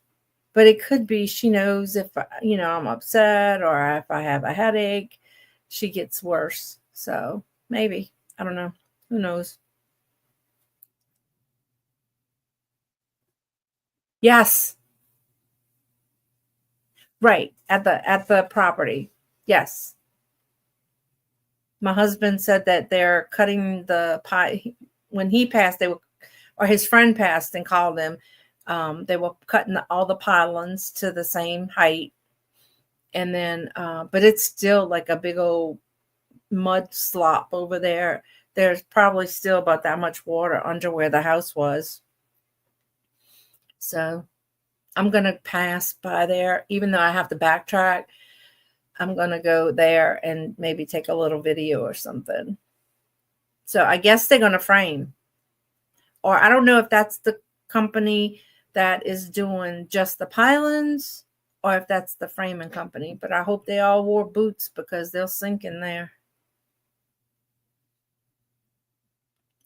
But it could be she knows if, I'm upset or if I have a headache, she gets worse. So maybe. I don't know. Who knows? Yes. Right. At the property. Yes. My husband said that they're cutting the pie. When he passed, they were, or his friend passed and called him. They were cutting all the pylons to the same height, and then, but it's still like a big old mud slop over there. There's probably still about that much water under where the house was. So I'm going to pass by there, even though I have to backtrack. I'm going to go there and maybe take a little video or something. So I guess they're going to frame. Or I don't know if that's the company that is doing just the pylons or if that's the framing company. But I hope they all wore boots because they'll sink in there.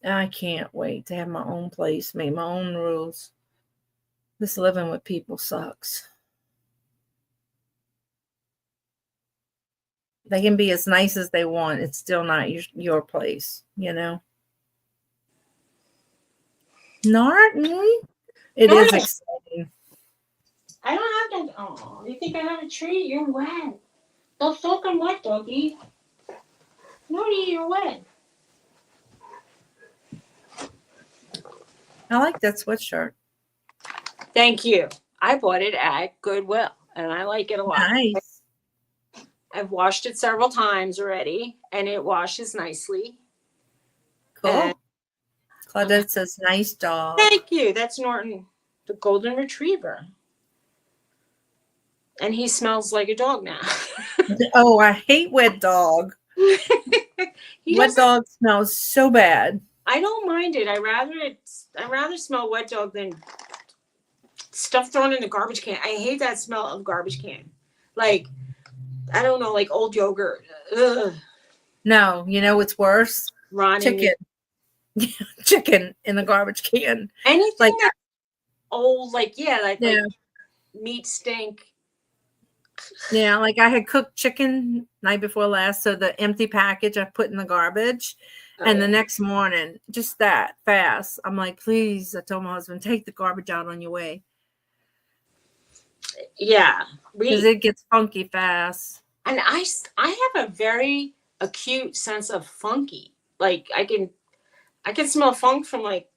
I can't wait to have my own place, make my own rules. This living with people sucks. They can be as nice as they want. It's still not your place, you know? Norton? It is exciting. I don't have that. Oh, you think I have a tree? You're wet. Don't soak in wet, doggy. No, you're wet. I like that sweatshirt. Thank you. I bought it at Goodwill, and I like it a lot. Nice. I've washed it several times already, and it washes nicely. Cool. And Claudette says, nice dog. thank you. That's Norton, the golden retriever. And he smells like a dog now. Oh, I hate wet dog. Wet dog smells so bad. I don't mind it. I rather smell wet dog than stuff thrown in the garbage can. I hate that smell of garbage can. Like, I don't know, like old yogurt. Ugh. No, you know what's worse? Rotting Chicken. Chicken in the garbage can. Anything like that's old, like meat stink. Yeah, like I had cooked chicken night before last, so the empty package I put in the garbage. And the next morning, just that fast, I'm like, please, I told my husband, take the garbage out on your way. Yeah. Because it gets funky fast. And I have a very acute sense of funky. Like I can smell funk from like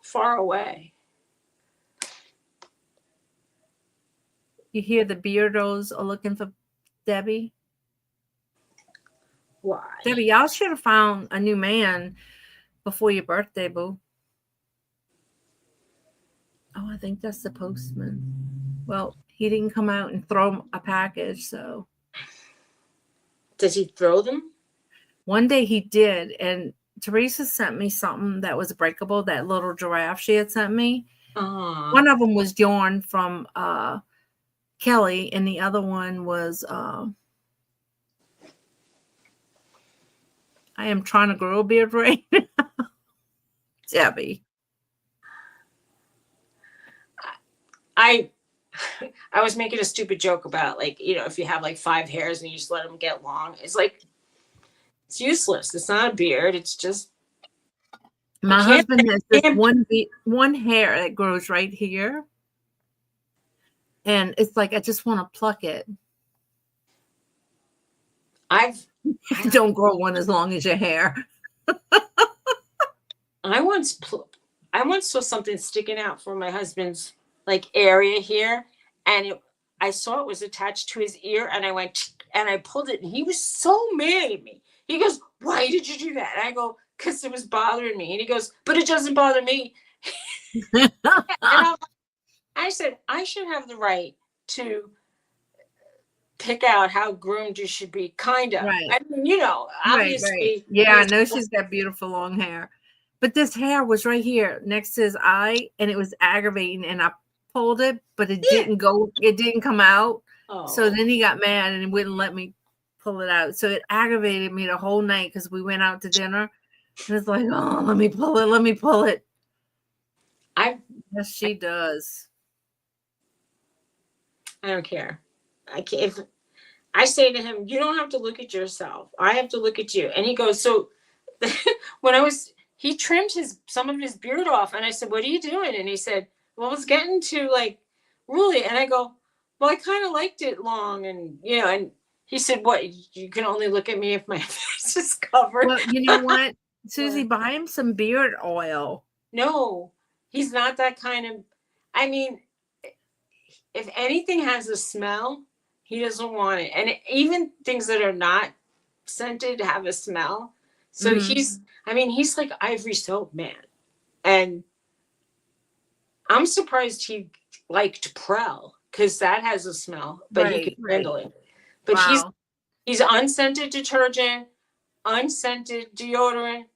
far away. You hear the beardos are looking for Debbie? Why? Debbie, y'all should have found a new man before your birthday, boo. Oh, I think that's the postman. Well, he didn't come out and throw a package, so. Does he throw them? One day he did, and Teresa sent me something that was breakable, that little giraffe she had sent me. One of them was yarn from Kelly, and the other one was I am trying to grow a beard right now. Debbie. I was making a stupid joke about, like, you know, if you have like 5 hairs and you just let them get long, it's like, it's useless. It's not a beard. It's just. My husband has this one hair that grows right here. And it's like, I just want to pluck it. I don't grow one as long as your hair. I once saw something sticking out from my husband's like area here, and I saw it was attached to his ear, and I went and I pulled it, and he was so mad at me. He goes, "Why did you do that?" And I go, "Because it was bothering me." And he goes, "But it doesn't bother me." And I said, I should have the right to pick out how groomed you should be, kind of. Right. I mean, you know, obviously. Right. Yeah, I know she's got beautiful long hair. But this hair was right here next to his eye, and it was aggravating, and I pulled it, but it didn't go, it didn't come out. Oh. So then he got mad and wouldn't let me pull it out. So it aggravated me the whole night because we went out to dinner. And it's like, oh, let me pull it. Let me pull it. Yes, she does. I don't care. I can't. If I say to him, you don't have to look at yourself. I have to look at you. And he goes, so when he trimmed some of his beard off, and I said, what are you doing? And he said, well, I was getting to like really. And I go, well, I kind of liked it long. And, you know, and he said, what, you can only look at me if my face just covered. Well, you know what, Susie, buy him some beard oil. No, he's not that kind of. I mean, if anything has a smell, he doesn't want it. And even things that are not scented have a smell. So he's, I mean, he's like Ivory Soap Man. And I'm surprised he liked Prel because that has a smell, but he can handle it. But Wow. he's unscented detergent, unscented deodorant,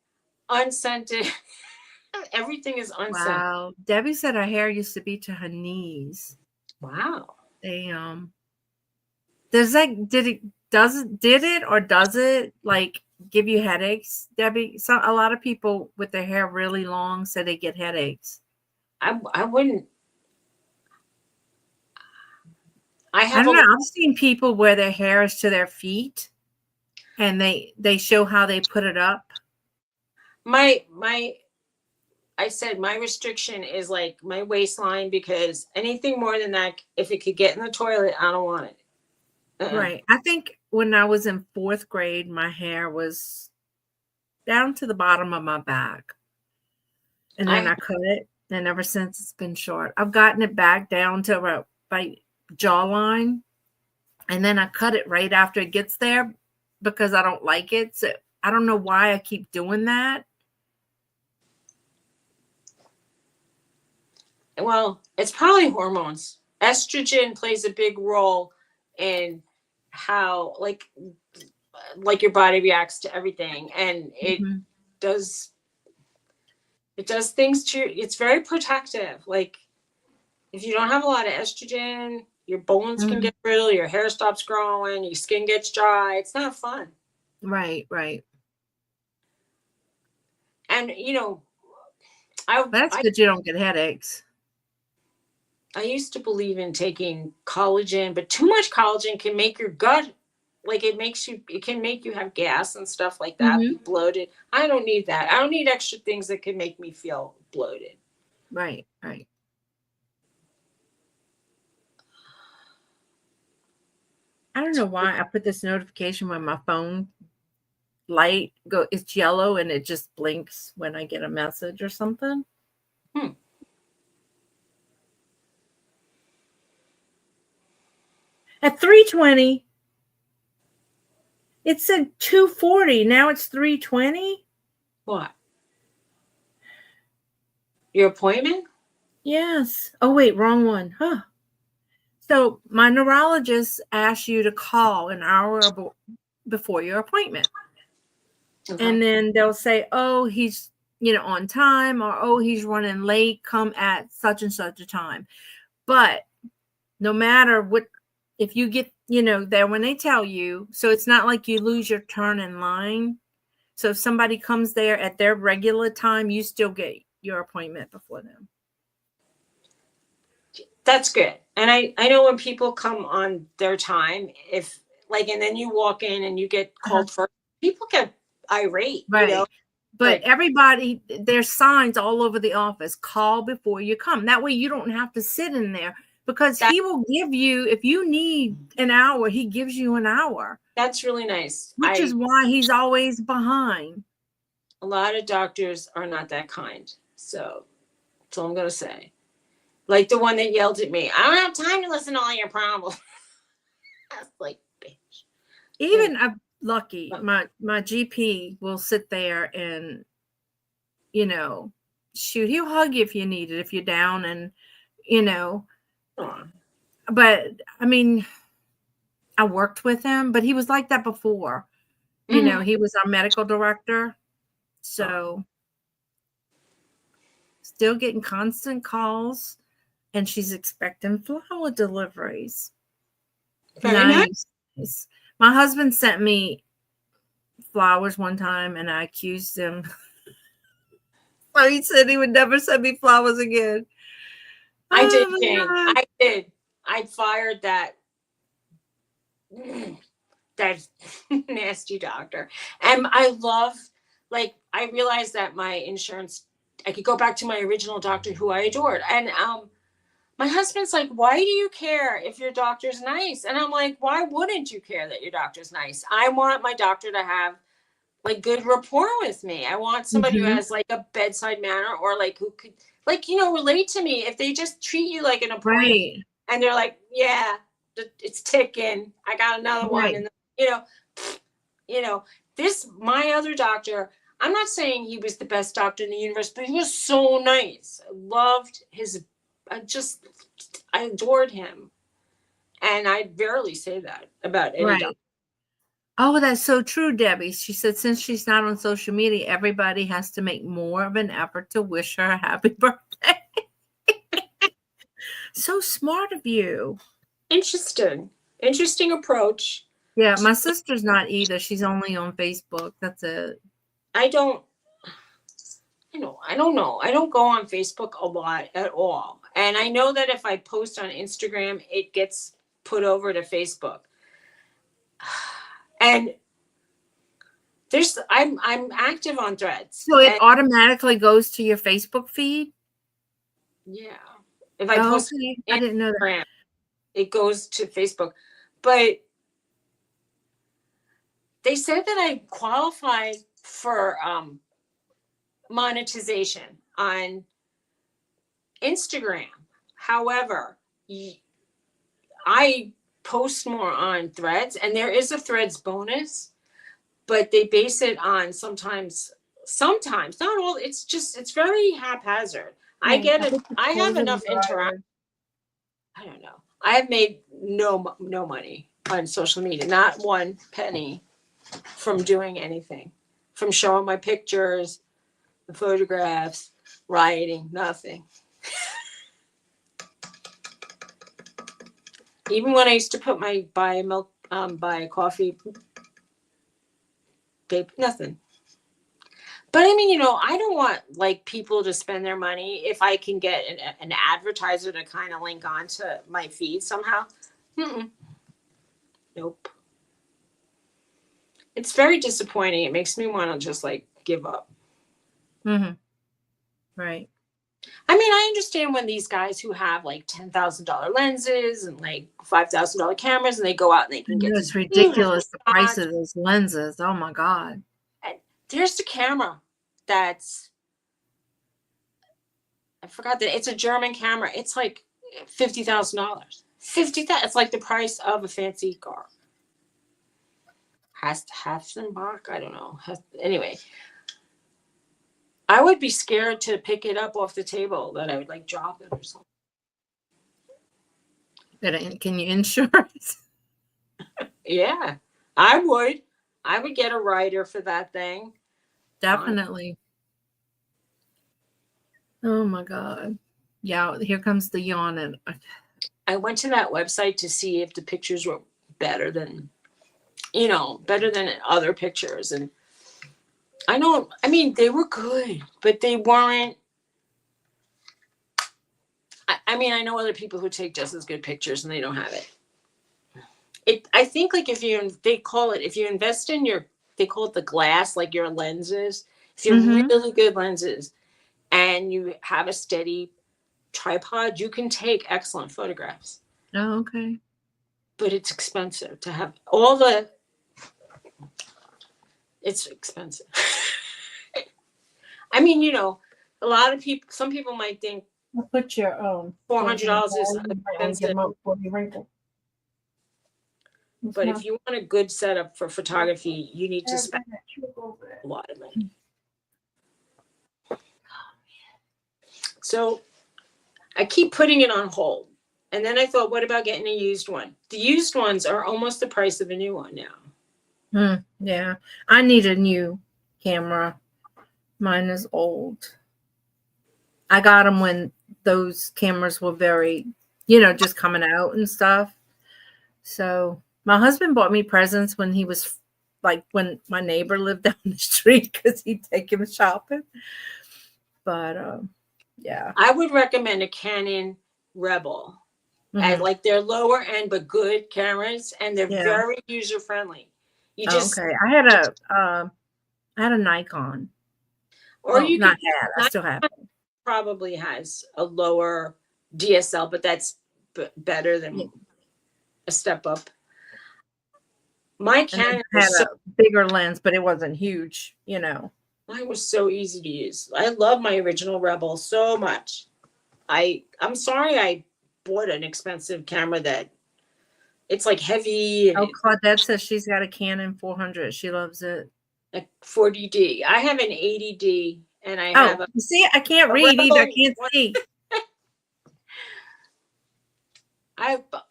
unscented. Everything is unscented. Wow. Debbie said her hair used to be to her knees. Wow. They does it like give you headaches, Debbie? A lot of people with their hair really long say they get headaches. I wouldn't. I don't know. I've seen people where their hair is to their feet and they show how they put it up. I said my restriction is like my waistline, because anything more than that, if it could get in the toilet, I don't want it. Right. I think when I was in 4th grade, my hair was down to the bottom of my back. And then I cut it. And ever since, it's been short. I've gotten it back down to about my jawline. And then I cut it right after it gets there because I don't like it. So I don't know why I keep doing that. Well, it's probably hormones. Estrogen plays a big role in how like your body reacts to everything, and it does things to you. It's very protective. Like if you don't have a lot of estrogen, your bones can get brittle, your hair stops growing, your skin gets dry. It's not fun. Right. And that's good you don't get headaches. I used to believe in taking collagen, but too much collagen can make your gut, like it can make you have gas and stuff like that, be bloated. I don't need that. I don't need extra things that can make me feel bloated. Right. I don't know why I put this notification when my phone light it's yellow and it just blinks when I get a message or something. At 3:20, it said 2:40. Now it's 3:20. What? Your appointment? Yes. Oh, wait, wrong one. Huh. So my neurologist asks you to call an hour before your appointment. Okay. And then they'll say, oh, he's, on time, or, oh, he's running late. Come at such and such a time. But no matter what, if you get, there when they tell you, so it's not like you lose your turn in line. So if somebody comes there at their regular time, you still get your appointment before them. That's good. And I know when people come on their time, and then you walk in and you get called first, people get irate, right. But everybody, there's signs all over the office. Call before you come. That way you don't have to sit in there, because he will give you, if you need an hour, he gives you an hour. That's really nice. Which is why he's always behind. A lot of doctors are not that kind. So that's all I'm going to say. Like the one that yelled at me, I don't have time to listen to all your problems. I was like, bitch. Even I'm lucky. My GP will sit there and, shoot, he'll hug you if you need it, if you're down, and, but I mean, I worked with him, but he was like that before. He was our medical director. So still getting constant calls, and she's expecting flower deliveries. Very nice. My husband sent me flowers one time, and I accused him. So he said he would never send me flowers again. I did, Jane. I did. I fired that nasty doctor. And I realized that my insurance, I could go back to my original doctor who I adored. And my husband's like, why do you care if your doctor's nice? And I'm like, why wouldn't you care that your doctor's nice? I want my doctor to have like good rapport with me. I want somebody who has like a bedside manner, or like who could, like, relate to me. If they just treat you like an appointment, Right. and they're like, yeah, it's ticking, I got another one, Right. and this, my other doctor, I'm not saying he was the best doctor in the universe, but he was so nice. I loved his, I adored him. And I barely say that about any doctor. Right. Oh, that's so true, Debbie. She said since she's not on social media, everybody has to make more of an effort to wish her a happy birthday. So smart of you. Interesting approach. Yeah, my sister's not either. She's only on Facebook. That's it. I don't know. I don't go on Facebook a lot at all. And I know that if I post on Instagram, it gets put over to Facebook. And I'm active on Threads. So it automatically goes to your Facebook feed? Yeah. If I post okay. I didn't know that. it goes to Facebook. But they said that I qualified for monetization on Instagram. However, I post more on Threads, and there is a Threads bonus, but they base it on sometimes, not all. It's very haphazard. I have enough interaction. I don't know. I have made no money on social media, not one penny from doing anything, from showing my pictures, the photographs, writing, nothing. Even when I used to put buy a coffee, nothing. But I mean, I don't want like people to spend their money if I can get an advertiser to kind of link onto my feed somehow. Nope. It's very disappointing. It makes me want to just like give up. Right. I mean, I understand when these guys who have like $10,000 lenses and like $5,000 cameras, and they go out and they can get it's ridiculous the price of those lenses. Oh my God. And there's the camera that's, I forgot that it's a German camera. It's like $50,000. It's like the price of a fancy car. Hassenbach, I don't know. Anyway, I would be scared to pick it up off the table, that I would like drop it or something. Can you insure it? Yeah, I would. I would get a rider for that thing. Definitely. Oh my God. Yeah, here comes the yawning. I went to that website to see if the pictures were better than other pictures. And they were good, but they weren't. I know other people who take just as good pictures and they don't have it. I think like if you invest in they call it the glass, like your lenses. If you have really good lenses and you have a steady tripod, you can take excellent photographs. Oh, okay. But it's expensive to have it's expensive. I mean, a lot of people, some people might think I'll put your $400 is expensive. But if you want a good setup for photography, you need to spend a lot of money. So I keep putting it on hold. And then I thought, what about getting a used one? The used ones are almost the price of a new one now. Yeah. I need a new camera. Mine is old. I got them when those cameras were very, just coming out and stuff. So my husband bought me presents when he was when my neighbor lived down the street, because he'd take him shopping. But yeah. I would recommend a Canon Rebel. And like they're lower end but good cameras, and they're very user friendly. Okay. I had a Nikon. Or you not had. I still have it. Probably has a lower DSL, but that's better than a step up. My And Canon then had was so, a bigger lens, but it wasn't huge, you know. mine was so easy to use. I love my original Rebel so much. I'm sorry I bought an expensive camera that it's like heavy and Oh, Claudette says she's got a Canon 400. She loves it. a 40D. I have an 80D and I Oh, have you see, I can't a read either. I Rebel. can't see.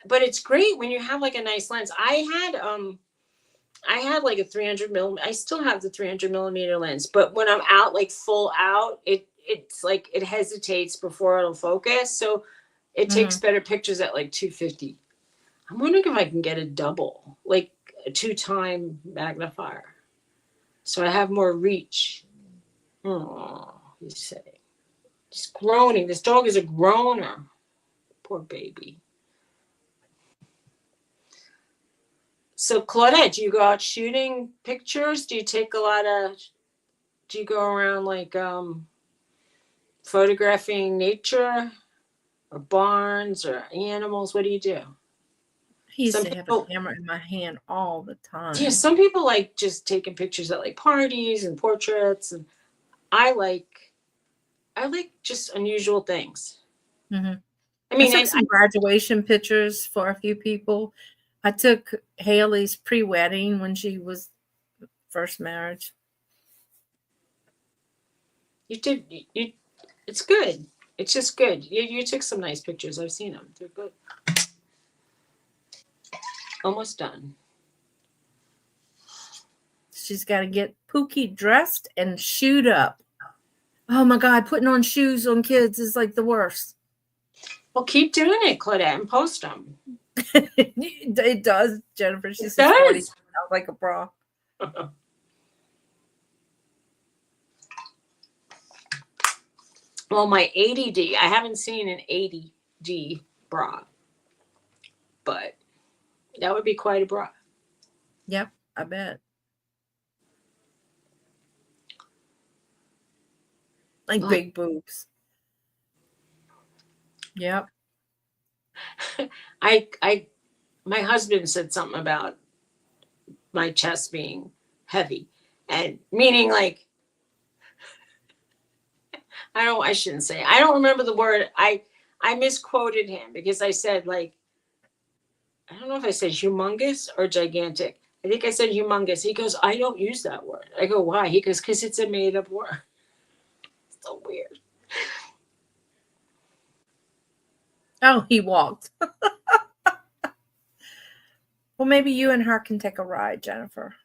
But it's great when you have like a nice lens. I had like a 300 millimeter. I still have the 300 millimeter lens, but when I'm out like full out, it's like it hesitates before it'll focus. So it takes Mhm. better pictures at like 250. I'm wondering if I can get a double, like a 2-time magnifier, so I have more reach. Oh, he's saying he's groaning. This dog is a groaner. Poor baby. So Claudette, do you go out shooting pictures? Do you take a lot of? Do you go around like photographing nature or barns or animals? What do you do? He used Some to have a people, camera in my hand all the yeah, time. some people like just taking pictures at like parties and portraits, and I like I like just unusual things. Mhm. I I mean, took and some graduation pictures for a few people. I took Haley's pre-wedding when she was first marriage. you did you. It's good. It's just good. You took some nice pictures. I've seen them. They're good. Almost done. She's got to get Pookie dressed and shoed up. Oh my God, putting on shoes on kids is like the worst. Well, keep doing it, Claudette, and post them. It does, Jennifer. She It says 40 does. sounds like a bra. Well, my 80D, I haven't seen an 80D bra, but that would be quite a bra. Yep, I bet. Like Well, big boobs. Yep. I, my husband said something about my chest being heavy, and meaning like I shouldn't say. I don't remember the word. I misquoted him because I said like I don't know if I said humongous or gigantic. I think I said humongous. He goes, I don't use that word. I go, why? He goes, because it's a made up word. So weird. Oh, he walked. Well, maybe you and her can take a ride, Jennifer.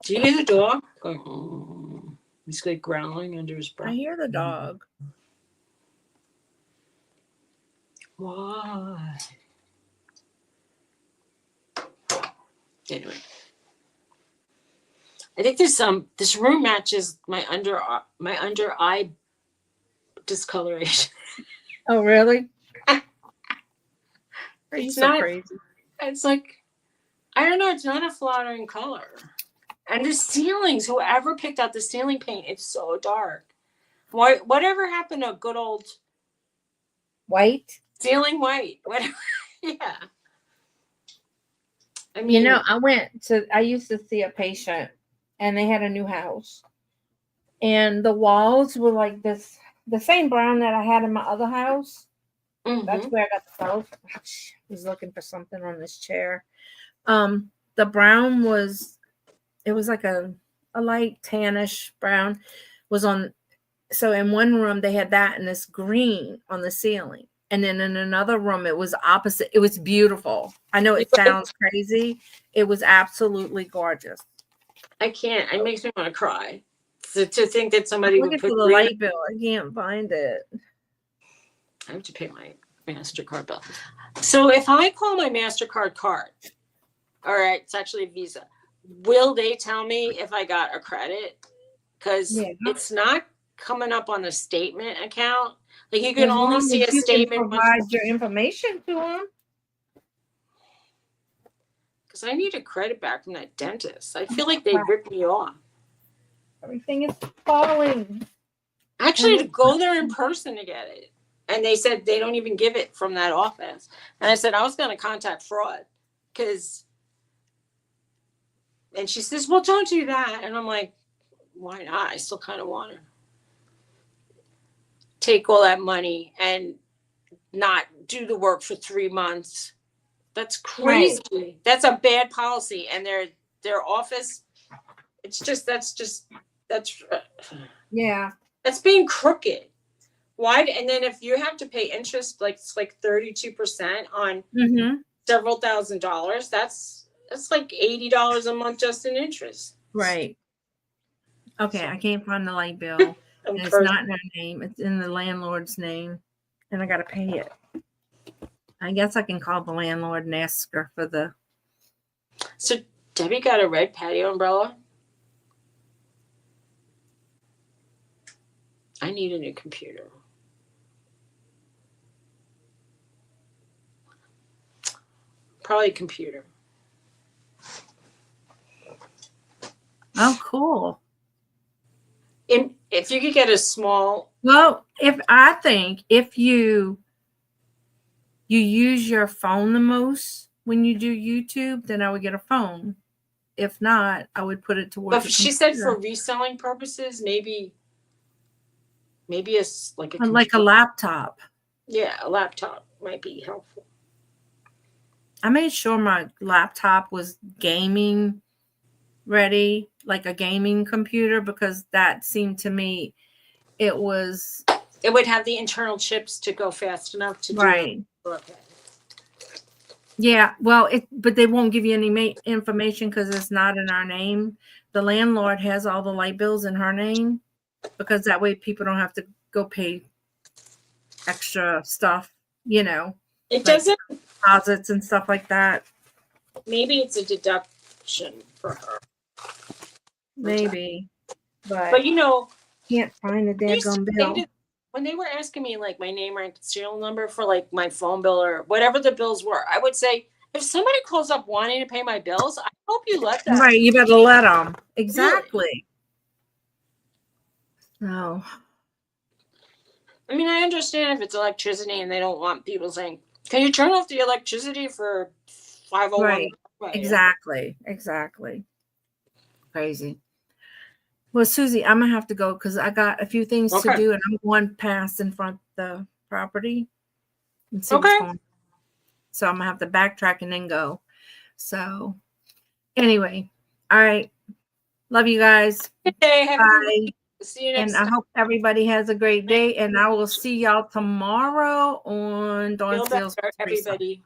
Do you hear the dog? Going, he's like growling under his I breath. hear the dog. Why? Anyway, I think there's some. This room matches my under eye discoloration. Oh, really? Are you It's so not. crazy? It's like I don't know. It's not a flattering color. And the ceilings. Whoever picked out the ceiling paint, it's so dark. Why? Whatever happened to good old White? ceiling white? Whatever. Yeah. I You mean, know, I used to see a patient and they had a new house. And the walls were like this, the same brown that I had in my other house. That's mm-hmm. where I got the color. I was looking for something on this chair. The brown was, it was like a light tannish brown was on. So in one room they had that and this green on the ceiling. And then in another room it was opposite. It was beautiful. I know it sounds crazy. It was absolutely gorgeous. I can't. It makes me want to cry. To think that I'm somebody would looking put for the green. light bill. I can't find it. I have to pay my MasterCard bill. So if I call my MasterCard card, all right, it's actually a Visa. Will they tell me if I got a credit? Because it's not coming up on the statement account. Like you can As only long see as a you can statement provide your information to them. because I need a credit back from that dentist. I feel like they ripped me off. Everything is falling. Actually, to go there in person to get it. And they said they don't even give it from that office. And I said, I was going to contact fraud because, and she says, well, don't do that. And I'm like, why not? I still kind of want to take all that money and not do the work for 3 months. That's crazy. Right. That's a bad policy. And their office, that's yeah, that's being crooked. Why? And then if you have to pay interest, like it's like 32% on several $1,000s, that's like $80 a month just in interest. Right. Okay, so I can't find the light bill. And it's not in our name. It's in the landlord's name. And I got to pay it. I guess I can call the landlord and ask her for the... So Debbie got a red patio umbrella. I need a new computer. Probably a computer. Oh, cool. If you could get a small... Well, if you use your phone the most when you do YouTube, then I would get a phone. If not, I would put it towards. But she said for reselling purposes, maybe it's like a laptop. Yeah, a laptop might be helpful. I made sure my laptop was gaming ready, like a gaming computer, because that seemed to me it would have the internal chips to go fast enough to do right. Okay. Yeah, well, but they won't give you any information because it's not in our name. The landlord has all the light bills in her name because that way people don't have to go pay extra stuff, It like doesn't deposits and stuff like that. Maybe it's a deduction for her. Maybe, but can't find the daggone bill. When they were asking me like my name or serial number for like my phone bill or whatever the bills were, I would say, if somebody calls up wanting to pay my bills, I hope you let them. Right, you better let them. Exactly. No. I mean, I understand if it's electricity and they don't want people saying, can you turn off the electricity for 501? Right. Exactly. Crazy. Well, Suzy, I'm going to have to go because I got a few things to do and I'm going past in front of the property. And see what's going on. So I'm going to have to backtrack and then go. So anyway, all right. Love you guys. Bye. See you next time. I hope everybody has a great day. And I will see y'all tomorrow on Dawn Steele's. Everybody.